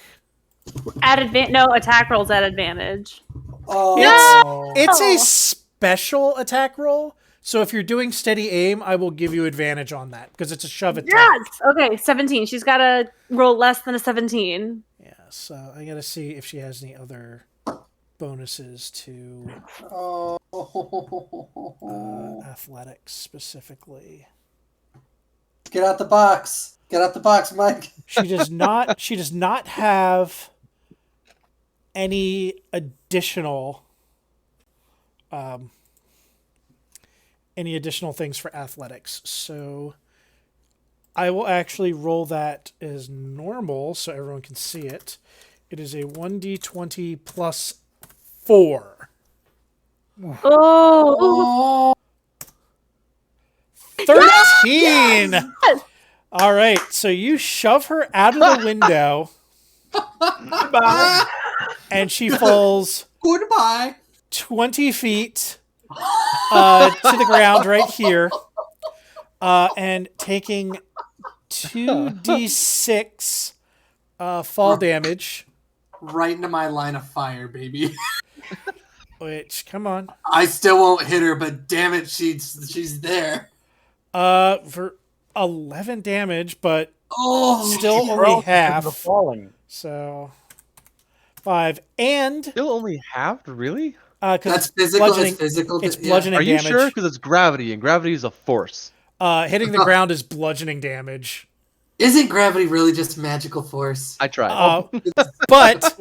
No, attack rolls at advantage. Oh. It's a special attack roll. So if you're doing steady aim, I will give you advantage on that because it's a shove attack. Yes! Okay, 17. She's got to roll less than a 17. Yeah, so I got to see if she has any other bonuses to athletics specifically. Get out the box. Get out the box, Mike. She does not. She does not have any additional things for athletics. So I will actually roll that as normal so everyone can see it. It is a 1d20 plus 4. Oh! 13! Yes! All right, so you shove her out of the window. Goodbye. And she falls Goodbye. 20 feet to the ground right here. And taking 2d6 fall damage. Right into my line of fire, baby. Which, come on. I still won't hit her, but damn it, she's there. For 11 damage, but still She's only frozen because of half. the falling. So 5 and Still only halved, really? That's physical. It's physical. It's bludgeoning Are you damage. sure? Because it's gravity, and gravity is a force. Hitting the ground is bludgeoning damage. Isn't gravity really just magical force? I tried. But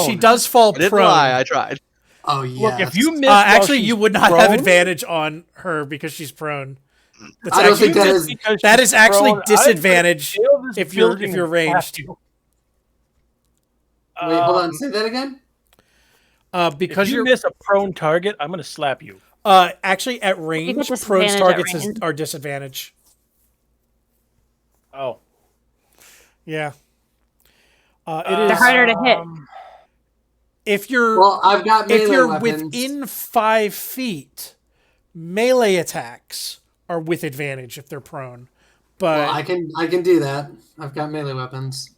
she does fall I didn't prone. lie. I tried. Oh yeah. Look, if you miss, Actually, you would not have prone, advantage on her because she's prone. That's I don't actually, think that is. because that she's is actually prone, disadvantage I would fail this if you're building ranged. and Wait, hold on. Say that again. Because if you you're miss a prone target, I'm going to slap you. actually at range, get prone disadvantage at targets range. are disadvantage. Oh, Yeah. It They're is harder to hit. if you're Well, I've got melee if you're weapons. within 5 feet, melee attacks are with advantage if they're prone. But Well, I can do that. I've got melee weapons.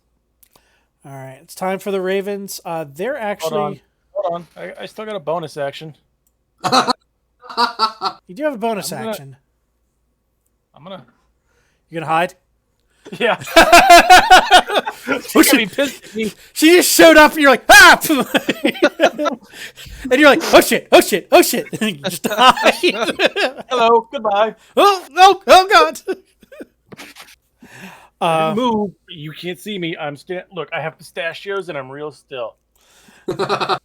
all right, it's time for the Ravens. They're actually hold on. I still got a bonus action. you do have a bonus I'm gonna- action. I'm going to... You gonna hide? Yeah. Oh, She pissed at me. She just showed up and you're like, ah! And you're like, oh shit, oh shit, oh shit. And you just hide. Hello, goodbye. Oh, no, oh god. I didn't move. You can't see me. Look, I have pistachios and I'm real still. Sorry,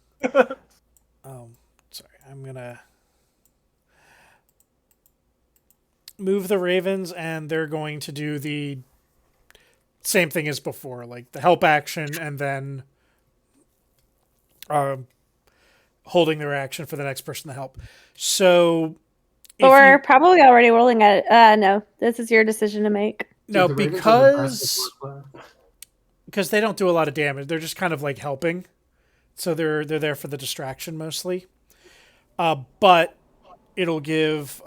I'm gonna move the Ravens and they're going to do the same thing as before, like the help action and then holding their action for the next person to help. So But we're probably already rolling at it. No, this is your decision to make. no, The Ravens have impressive because force. they don't do a lot of damage. They're just kind of like helping. So they're there for the distraction mostly. But it'll give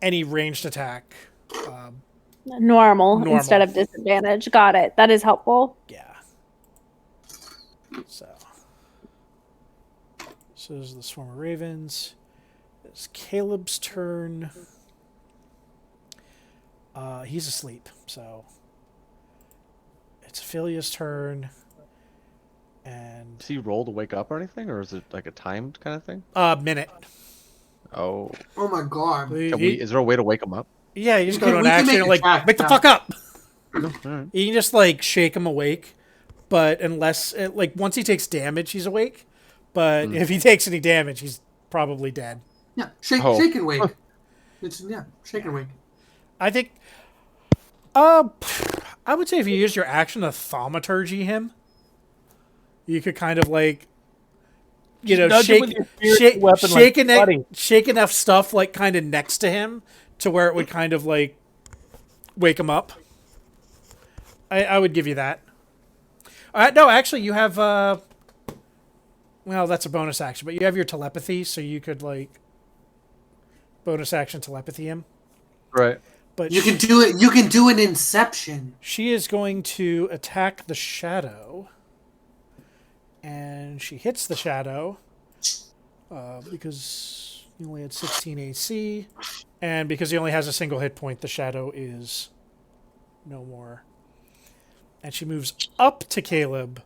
any ranged attack. Normal instead of disadvantage. Got it. That is helpful. Yeah. So this is the swarm of ravens. It's Caleb's turn. He's asleep, so it's Ophelia's turn. And Does he roll to wake up or anything, or is it like a timed kind of thing? minute. Oh, Oh my god. is there a way to wake him up? Yeah, you just We go to can an action make and a like track make the now. fuck up. All right. You can just like shake him awake. but unless like once he takes damage, he's awake. But if he takes any damage, he's probably dead. Yeah, Oh. shake and wake. Shake and wake. I think. I would say if you use your action to thaumaturgy him, you could kind of like, Nudge him with your spirit weapon, shake enough stuff like kind of next to him to where it would kind of like wake him up. I would give you that. No, actually, you have. Well, that's a bonus action, but you have your telepathy, so you could like bonus action telepathy him. Right. But You can do it. You can do an inception. she is going to attack the shadow, and she hits the shadow because he only had 16 AC, and because he only has a single hit point, the shadow is no more. And she moves up to Caleb,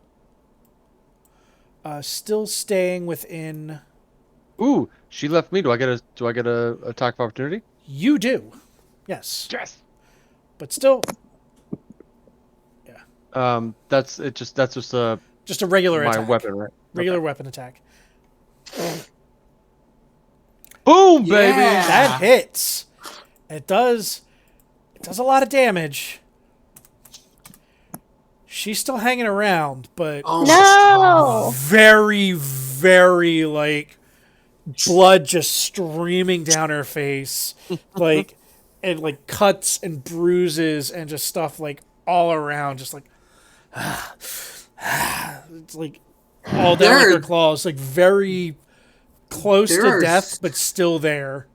still staying within. Ooh, she left me. Do I get a attack of opportunity? You do, yes, Yes. but still, That's just just a regular my attack. weapon, right? Regular Okay. weapon attack. Boom, baby. Yeah. That hits. It does a lot of damage. She's still hanging around, but Oh No! very, very like blood just streaming down her face, like and like cuts and bruises and just stuff like all around, just like it's like all down like her claws, like very close to There are death, but still there.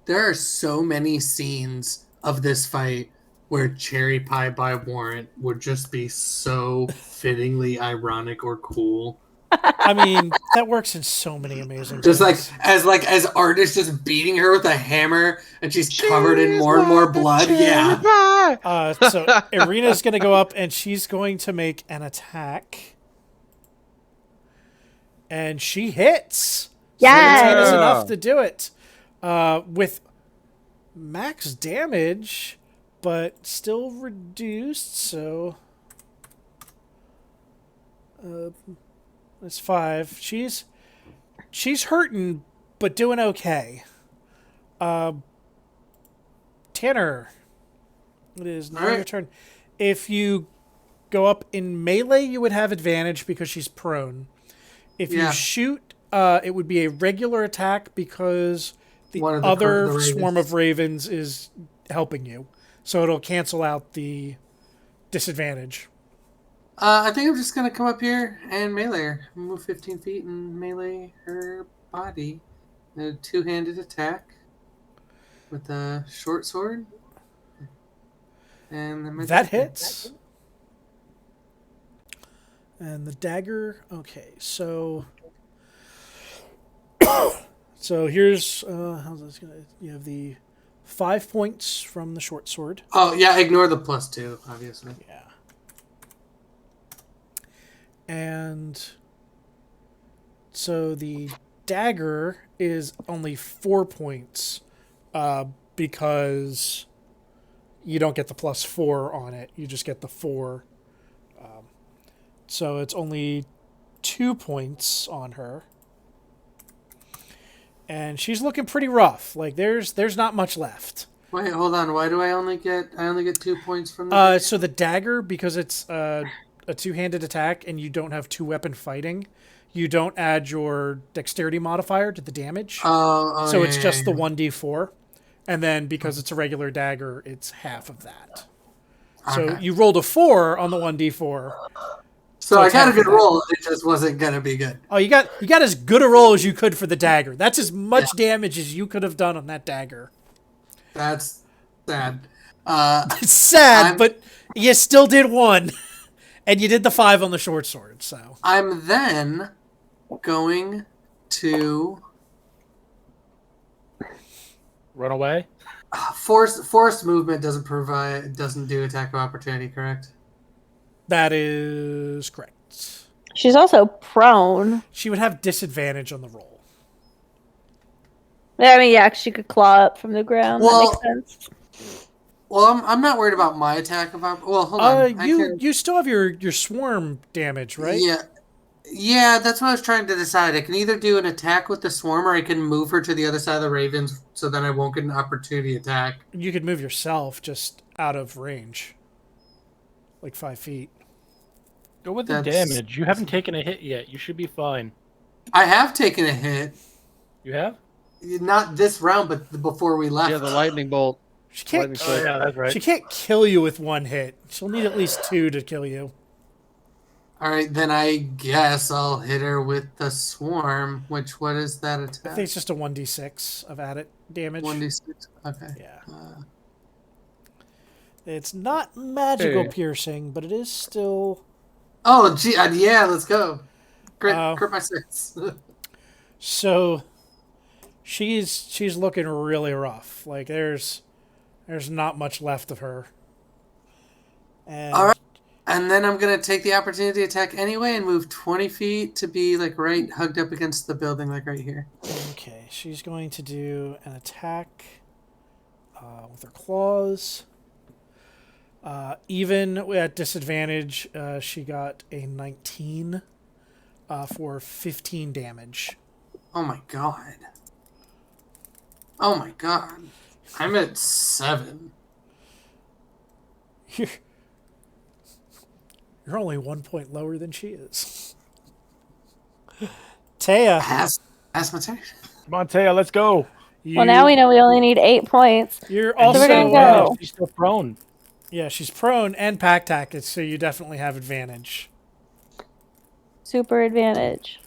There are so many scenes of this fight where Cherry Pie by Warrant would just be so fittingly ironic or cool. I mean, that works in so many amazing Just things. as artists just beating her with a hammer and she's covered in more and more blood. Yeah. So Irina's going to go up and she's going to make an attack. And she hits. Yes. So 10 is enough to do it. With max damage, but still reduced, so that's 5. She's hurting, but doing okay. Tanner, it is now your turn. If you go up in melee, you would have advantage because she's prone. If you shoot, it would be a regular attack because the other swarm of ravens is helping you. So it'll cancel out the disadvantage. I think I'm just going to come up here and melee her. Move 15 feet and melee her body. A two-handed attack with a short sword. And that hits. And the dagger. Okay, so so here's how's this gonna? You have the 5 points from the short sword. Oh yeah, ignore the +2, obviously. Yeah. And so the dagger is only 4 points because you don't get the +4 on it. You just get the 4. So it's only 2 points on her. And she's looking pretty rough. Like there's not much left. Wait, hold on. Why do I only get 2 points from the So the dagger, because it's a two-handed attack and you don't have two-weapon fighting, you don't add your dexterity modifier to the damage. So it's just the 1d4. And then because it's a regular dagger, it's half of that. So you rolled a 4 on the 1d4. So I got a good roll. It just wasn't gonna be good. Oh, you got as good a roll as you could for the dagger. That's as much damage as you could have done on that dagger. That's sad. It's sad, but you still did 1. And you did the 5 on the short sword, so. I'm then going to Run away? forced movement doesn't do attack of opportunity, correct? That is correct. She's also prone. She would have disadvantage on the roll. I mean, yeah, 'cause she could claw up from the ground. Well- that makes sense. Well, I'm not worried about my attack. Well, hold on. I can. You still have your swarm damage, right? Yeah. Yeah, that's what I was trying to decide. I can either do an attack with the swarm, or I can move her to the other side of the ravens, so then I won't get an opportunity attack. You could move yourself just out of range, like 5 feet. Go with the That's- damage. You haven't taken a hit yet. You should be fine. I have taken a hit, You have? not this round, but before we left. Yeah, the lightning bolt. She can't. Lightning Oh, yeah, that's right. She can't kill you with one hit. She'll need at least 2 to kill you. All right, then I guess I'll hit her with the swarm. What is that I attack? think it's just a 1d6 of added damage. 1d6. Okay. Yeah. Uh, It's not magical Hey. piercing, but it is still. oh, gee, yeah, let's go. Crit my 6. So she's looking really rough. Like there's not much left of her. And All right. And then I'm going to take the opportunity attack anyway and move 20 feet to be like right hugged up against the building, like right here. okay, she's going to do an attack with her claws. Even at disadvantage, she got a 19 for 15 damage. Oh my god. Oh my god. I'm at 7. You're only 1 point lower than she is. Taya, That's my turn. Come on, Taya, let's go. Well, now we know we only need 8 points. You're So we're gonna also go. She's still prone. yeah, she's prone and pack tactics, so you definitely have advantage. Super advantage.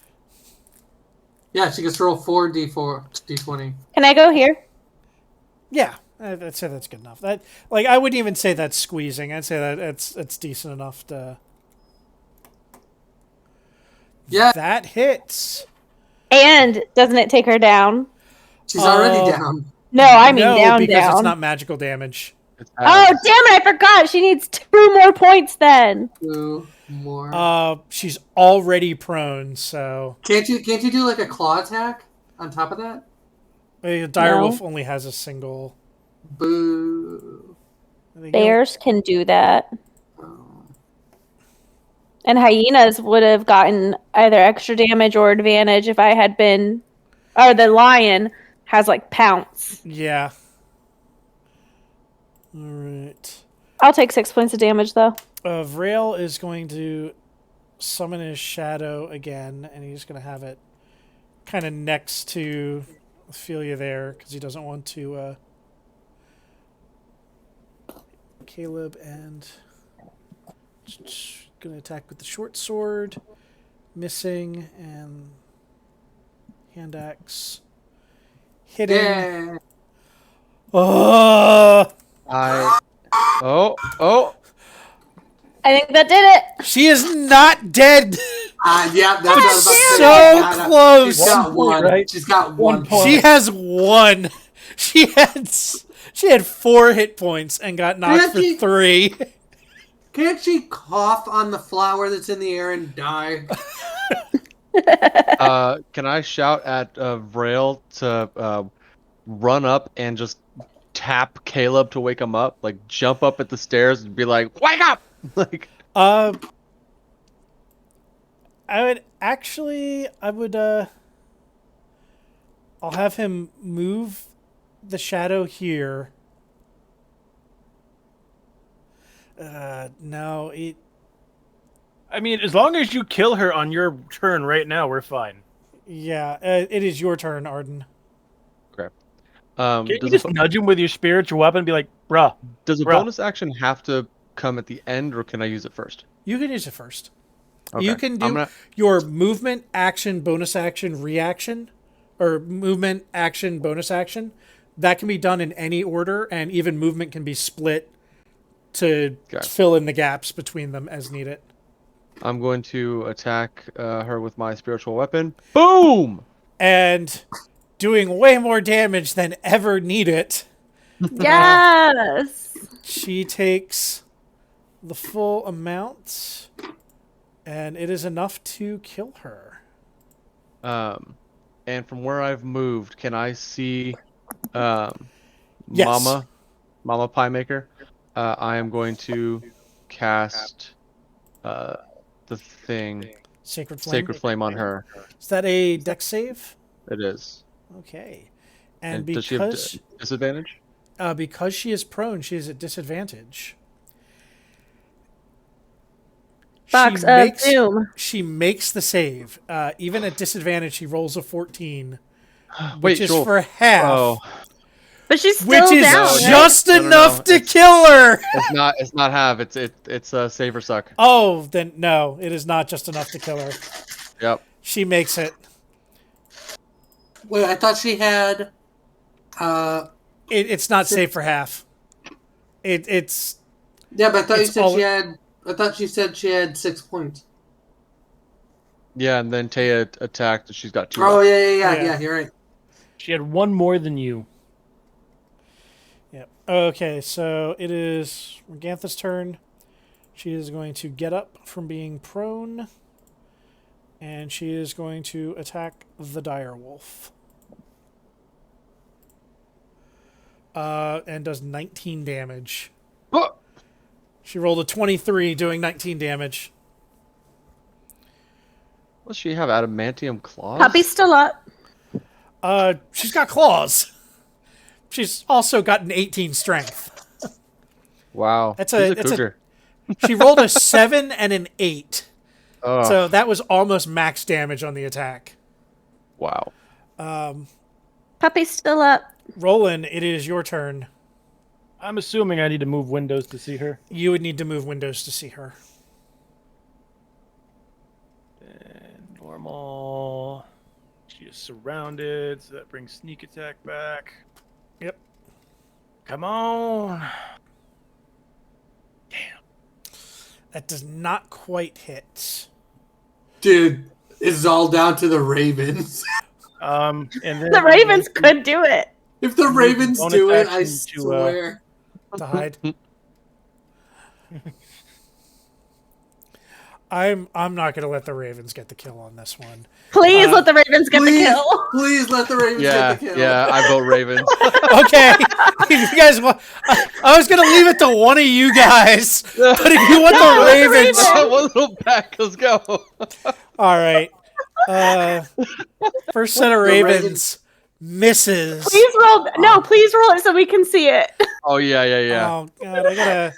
Yeah, she gets to roll 4 d20. Can I go here? Yeah, I'd say that's good enough. That like I wouldn't even say that's squeezing. I'd say that it's decent enough to. Yeah, That hits. And doesn't it take her down? she's already Oh. down. No, I mean No, down, because down. it's not magical damage. It's Oh, damn it, I forgot. She needs 2 more points then. 2 more. She's already prone, so Can't you do like a claw attack on top of that? Direwolf only has a single. Boo. I think Bears can do that. Oh. And hyenas would have gotten either extra damage or advantage if I had been. Or the lion has like pounce. Yeah. All right. I'll take 6 points of damage though. Vrail is going to summon his shadow again, and he's going to have it kind of next to Ophelia there because he doesn't want to. Caleb and going to attack with the short sword, missing, and hand axe hitting. Yeah. Oh, Oh. I think that did it. she is not dead. Yeah, that's what I was about to say. So Got it. close. She's got 1 point, one. right? She's got 1 1 point. She has 1. She had 4 hit points and got knocked for Really? 3. Can't she cough on the flower that's in the air and die? Can I shout at Vrail to run up and just tap Caleb to wake him up? Like jump up at the stairs and be like, "Wake up!" Like I would I'll have him move the shadow here. No, I mean, as long as you kill her on your turn right now, we're fine. it is your turn, Arden. Can't you does just nudge him with your spiritual weapon and be like, bruh? a bruh. bonus action have to come at the end, or can I use it first? You can use it first. Okay. You can do I'm gonna- your movement, action, bonus action, reaction, or movement, action, bonus action. That can be done in any order, and even movement can be split to Okay. fill in the gaps between them as needed. I'm going to attack her with my spiritual weapon. Boom! And doing way more damage than ever needed. Yes. She takes the full amount, and it is enough to kill her. And from where I've moved, can I see Yes. Mama Pie Maker? I am going to cast the thing, Sacred Flame. Sacred Flame, on her. Is that a dex save? It is. Okay. And does she have because disadvantage? because she is prone, she is at disadvantage. Box of Doom. She makes the save. Even at disadvantage, she rolls a 14, which Wait, is Joel. for half. Oh, But she's still Which is down. just No, no, no, enough to it's- kill her. it's not half. It's save or suck. Oh, then no, it is not just enough to kill her. Yep. She makes it. Wait, I thought she had. It's not safe for half. It's Yeah, but I thought you It's said all- she had. I thought you said she had 6 points. Yeah, and then Taya attacked. She's got 2. Oh left. yeah. You're right. She had one more than you. Yep. Okay, so it is Morgantha's turn. She is going to get up from being prone, and she is going to attack the direwolf. And does 19 damage. Oh! She rolled a 23, doing 19 damage. Does she have adamantium claws? Puppy's still up. She's got claws. She's also got an 18 strength. Wow. That's She's a- a that's a- cougar. She rolled a 7 and an 8. Oh, So that was almost max damage on the attack. wow. Puppy's still up. Roland, it is your turn. I'm assuming I need to move windows to see her. You would need to move windows to see her. And normal. She is surrounded, so that brings sneak attack back. Yep. Come on. That does not quite hit. Dude, it's all down to the Ravens. And then The Ravens could do it. If the Ravens bonus do it, action I to, swear. To hide. I'm not gonna let the Ravens get the kill on this one. Please let the Ravens get the kill. Please let the Ravens Yeah, get the kill. yeah. I vote Ravens. Okay, if you guys want, I was gonna leave it to one of you guys, but if you want No, the let the Ravens, Ravens. One little pack. Let's go. all right. First set of The Ravens Ravens. misses. Please roll. No, please roll it so we can see it. Oh yeah. Oh god, I gotta.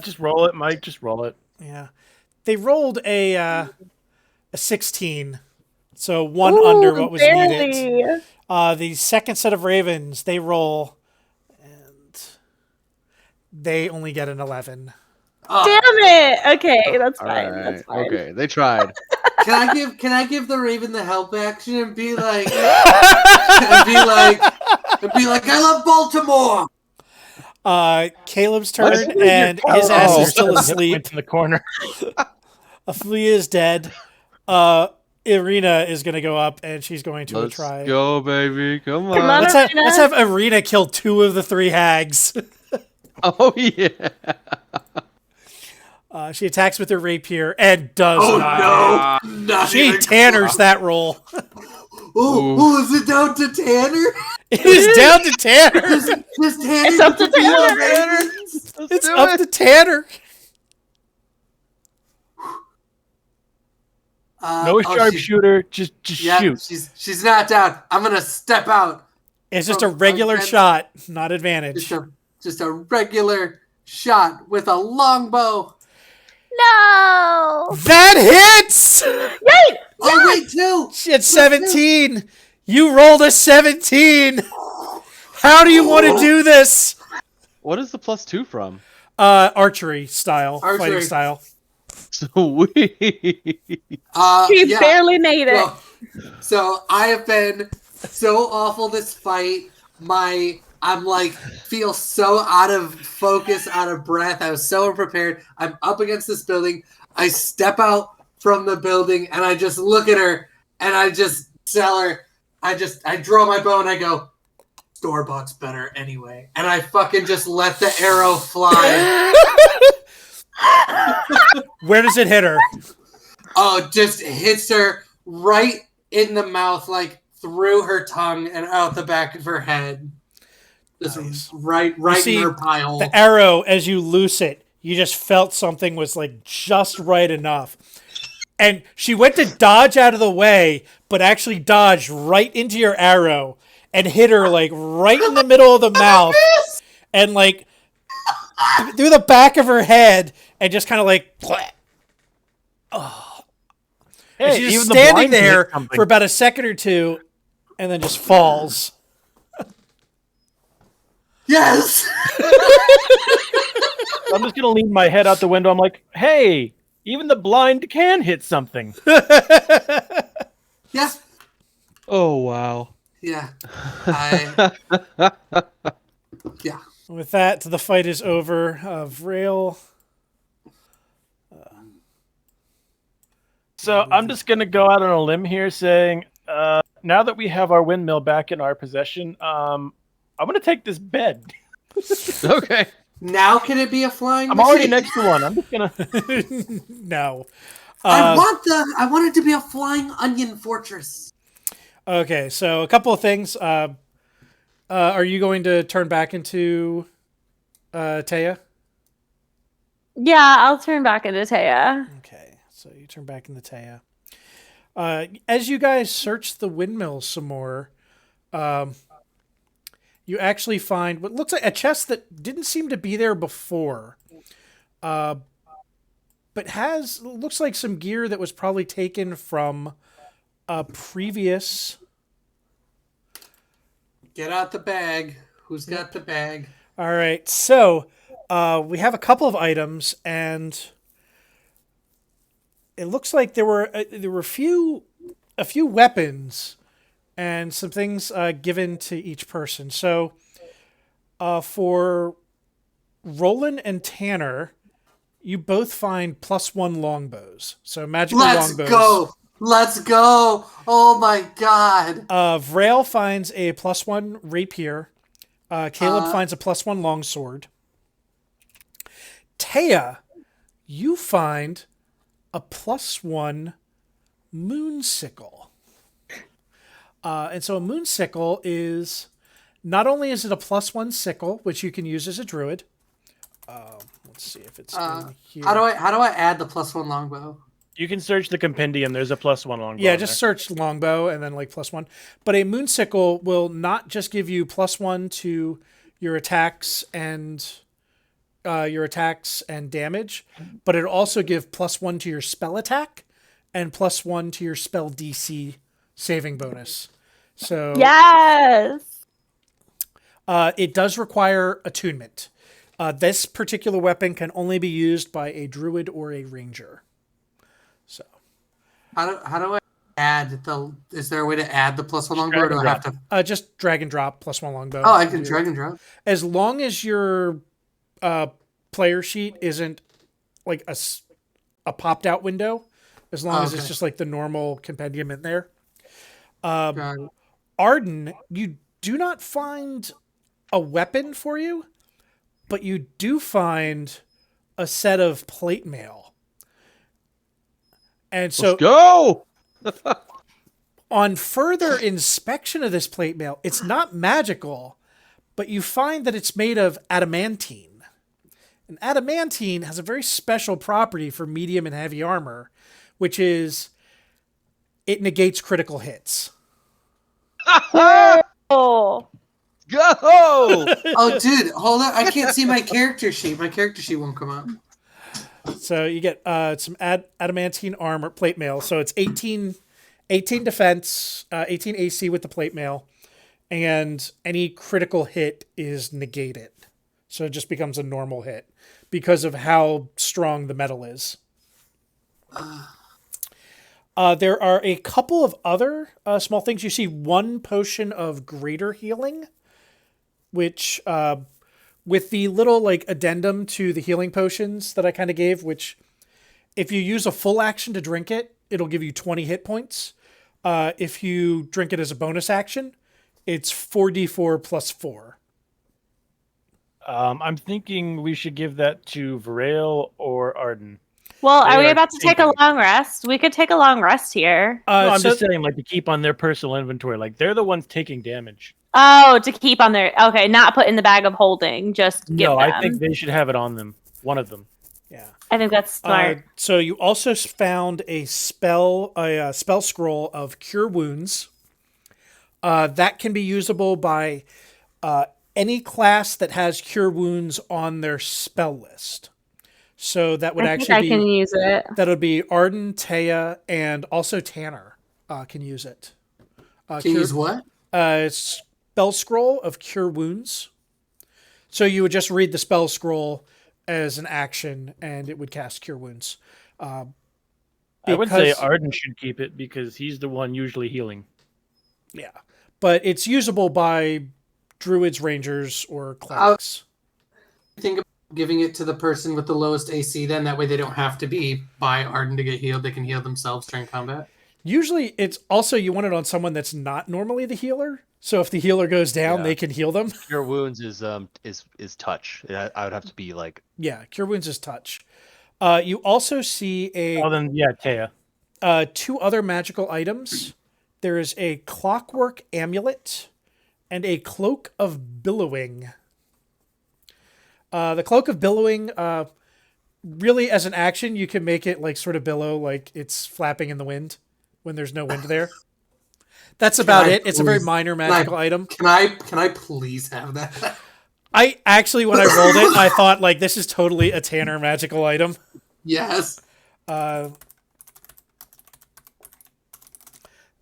just roll it, Mike. Just roll it. Yeah, they rolled a 16, so one Ooh, under what was needed. barely. The second set of Ravens, they roll, and they only get an 11. Oh, Damn it. Okay, that's All fine. right. That's fine. Okay. They tried. can I give the Raven the help action and be like and be like I love Baltimore. Caleb's turn, and his ass is still asleep. Went in the corner. Aflia is dead. Irina is going to go up, and she's going to Let's try. go, baby. Come on. Come on. Irina. Let's have Irina kill 2 of the 3 hags. Oh yeah. She attacks with her rapier and does Oh not. no! Not She even tanners that roll. Oh, is it down to Tanner? It is down to Tanner. Does Tanner It's up to get be Tanner. the Ravens? It's up to Tanner. No sharpshooter. Just Yeah, shoot. she's not down. I'm gonna step out. It's just a regular shot, not advantage. Just a regular shot with a longbow. No. That hits! Wait. Oh wait, two. She had 17. You rolled a 17. How do you want to do this? What is the +2 from? Archery style, Archery. fighting style. Sweet. He Yeah. barely made it. Well, so I have been so awful this fight. I'm like feel so out of focus, out of breath. I was so unprepared. I'm up against this building. I step out from the building and I just look at her and I just tell her. I draw my bow and I go, store-bought's better anyway. And I fucking just let the arrow fly. Where does it hit her? Oh, it just hits her right in the mouth, like through her tongue and out the back of her head. Just Nice. right You in see her pile. the arrow, as you loose it, you just felt something was like just right enough. And she went to dodge out of the way, but actually dodged right into your arrow and hit her like right in the middle of the mouth and like through the back of her head and just kind of like. Oh. And Hey, she's just even the standing blind can hit there something. for about a second or two and then just falls. Yes. I'm just gonna lean my head out the window. I'm like, hey, even the blind can hit something. Yeah. Oh wow. Yeah. Yeah. With that, the fight is over. Vrail. So I'm just gonna go out on a limb here, saying, now that we have our windmill back in our possession, I'm gonna take this bed. Okay. Now can it be a flying? I'm already machine? next to one. I'm just gonna. No. I want it to be a flying onion fortress. Okay, so a couple of things. Are you going to turn back into Taya? Yeah, I'll turn back into Taya. Okay, so you turn back into Taya. As you guys search the windmill some more, you actually find what looks like a chest that didn't seem to be there before, but looks like some gear that was probably taken from a previous. Get out the bag. Who's got the bag? All right, so we have a couple of items, and it looks like there were a few weapons and some things given to each person. So for Roland and Tanner, you both find +1 longbows. So magical longbows. Let's go. Oh my god. Vrail finds a +1 rapier. Caleb finds a +1 longsword. Taya, you find a +1 moonsicle. And so a moonsicle is, not only is it a +1 sickle, which you can use as a druid. Let's see if it's in here. How do I add the +1 longbow? You can search the compendium. There's a +1 longbow. Yeah, just search longbow and then like +1. But a moonsicle will not just give you +1 to your attacks and damage, but it'll also give +1 to your spell attack and +1 to your spell DC saving bonus. So Yes. it does require attunement. This particular weapon can only be used by a druid or a ranger. So How do I add the? Is there a way to add the +1 longbow? Or do I have to? just drag and drop +1 longbow. Oh, I can drag and drop. As long as your player sheet isn't like a popped out window, as long as it's just like the normal compendium in there. Got it. Arden, you do not find a weapon for you, but you do find a set of plate mail. And so Let's go. on further inspection of this plate mail, it's not magical, but you find that it's made of adamantine. And adamantine has a very special property for medium and heavy armor, which is it negates critical hits. Oh. Go. Oh, dude, hold on. I can't see my character sheet. My character sheet won't come up. So you get some adamantine armor plate mail. So it's 18 defense, 18 AC with the plate mail, and any critical hit is negated. So it just becomes a normal hit because of how strong the metal is. There are a couple of other small things. You see one potion of greater healing, which with the little like addendum to the healing potions that I kind of gave, which if you use a full action to drink it, it'll give you 20 hit points. If you drink it as a bonus action, it's 4d4 plus 4. I'm thinking we should give that to Vrail or Arden. Well, They are we are about to take a thinking. long rest? We could take a long rest here. No, I'm So just saying, like, to keep on their personal inventory. Like, they're the ones taking damage. Oh, to keep on their okay, not put in the bag of holding, just give No, I them. think they should have it on them. One of them. yeah. I think that's smart. So you also found a spell scroll of Cure Wounds. That can be usable by any class that has Cure Wounds on their spell list. So that would I think actually I be can use it. that would be Arden, Taya, and also Tanner can use it. Can you use what? Spell scroll of Cure Wounds. So you would just read the spell scroll as an action, and it would cast Cure Wounds. I would say Because- Arden should keep it because he's the one usually healing. Yeah, but it's usable by druids, rangers, or clerics. Think about giving it to the person with the lowest AC. Then that way they don't have to be by Arden to get healed. They can heal themselves during combat. Usually, it's also you want it on someone that's not normally the healer. So if the healer goes down, Yeah. they can heal them. Cure wounds is touch. I would have to be like Yeah, Cure Wounds is touch. You also see Oh, then yeah, Taya. two other magical items. There is a clockwork amulet and a cloak of billowing. The cloak of billowing, really as an action, you can make it like sort of billow, like it's flapping in the wind when there's no wind there. That's about I it. It's a very please- minor magical item. Can I please have that? I actually, when I rolled it, I thought like this is totally a Tanner magical item. Yes.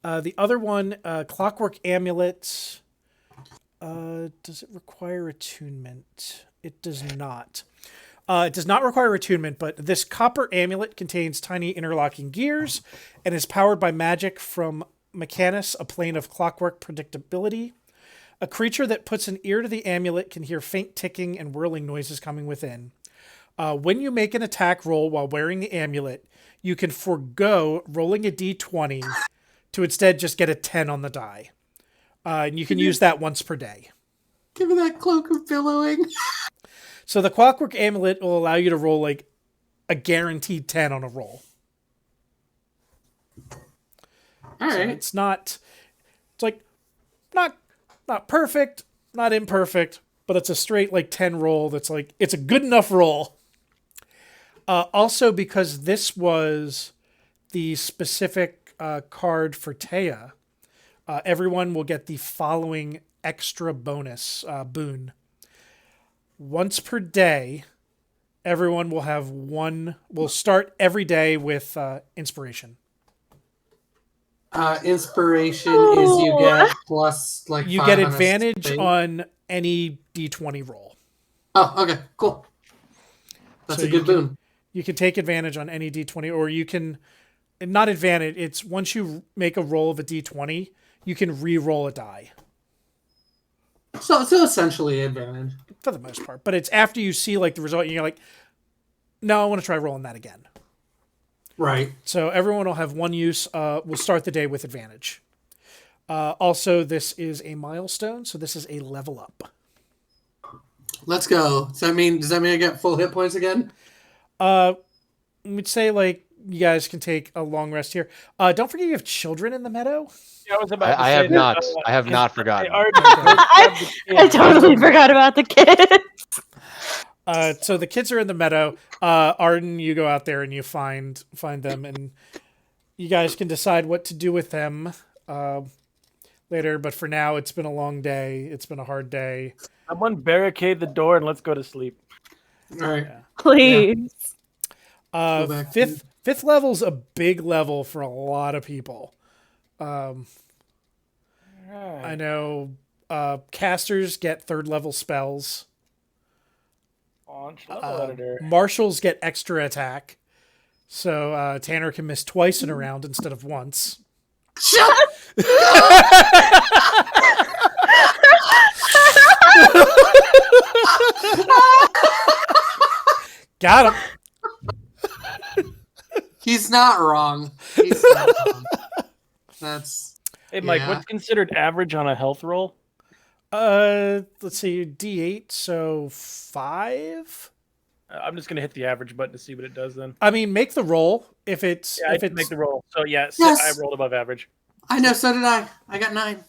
The other one, clockwork amulet. Does it require attunement? It does not. It does not require attunement, but this copper amulet contains tiny interlocking gears and is powered by magic from Mechanus, a plane of clockwork predictability. A creature that puts an ear to the amulet can hear faint ticking and whirling noises coming within. When you make an attack roll while wearing the amulet, you can forego rolling a d20 to instead just get a 10 on the die. And you can use that once per day. Give me that cloak of billowing. So the clockwork amulet will allow you to roll like a guaranteed 10 on a roll. All So right. it's like not perfect, not imperfect, but it's a straight like 10 roll that's like it's a good enough roll. Also because this was the specific card for Taya, everyone will get the following extra bonus boon. Once per day, everyone will have will start every day with inspiration. Inspiration is you get plus like You 5 get on a advantage thing. on any d20 roll. Oh, okay, cool. That's So a good boon. You can take advantage on any d20, or you can not advantage. It's once you make a roll of a d20, you can re-roll a die So essentially advantage. for the most part. But it's after you see like the result, and you're like, no, I want to try rolling that again. Right. So everyone will have one use. We'll start the day with advantage. Also, this is a milestone, so this is a level up. Let's go. Does that mean I get full hit points again? We'd say like you guys can take a long rest here. Don't forget you have children in the meadow. Yeah, I was about to I say have that, not. I have not Hey, forgotten. Arden, go grab the I kid. totally forgot about the kid. So the kids are in the meadow. Arden, you go out there and you find them, and you guys can decide what to do with them later. But for now, it's been a long day. It's been a hard day. Someone barricade the door and let's go to sleep. All right. Please. Go back. Fifth level's a big level for a lot of people. I know casters get third level spells. Launch level editor. Marshals get extra attack. So Tanner can miss twice in a round instead of once. Shut Got him. He's not wrong. He's not wrong. That's Hey, Mike, Yeah. what's considered average on a health roll? Let's see, D8, so 5. I'm just gonna hit the average button to see what it does. Then I mean, make the roll if it's yeah, I if can it's make the roll. So yeah, Yes! I rolled above average. I know, so did I. I got 9.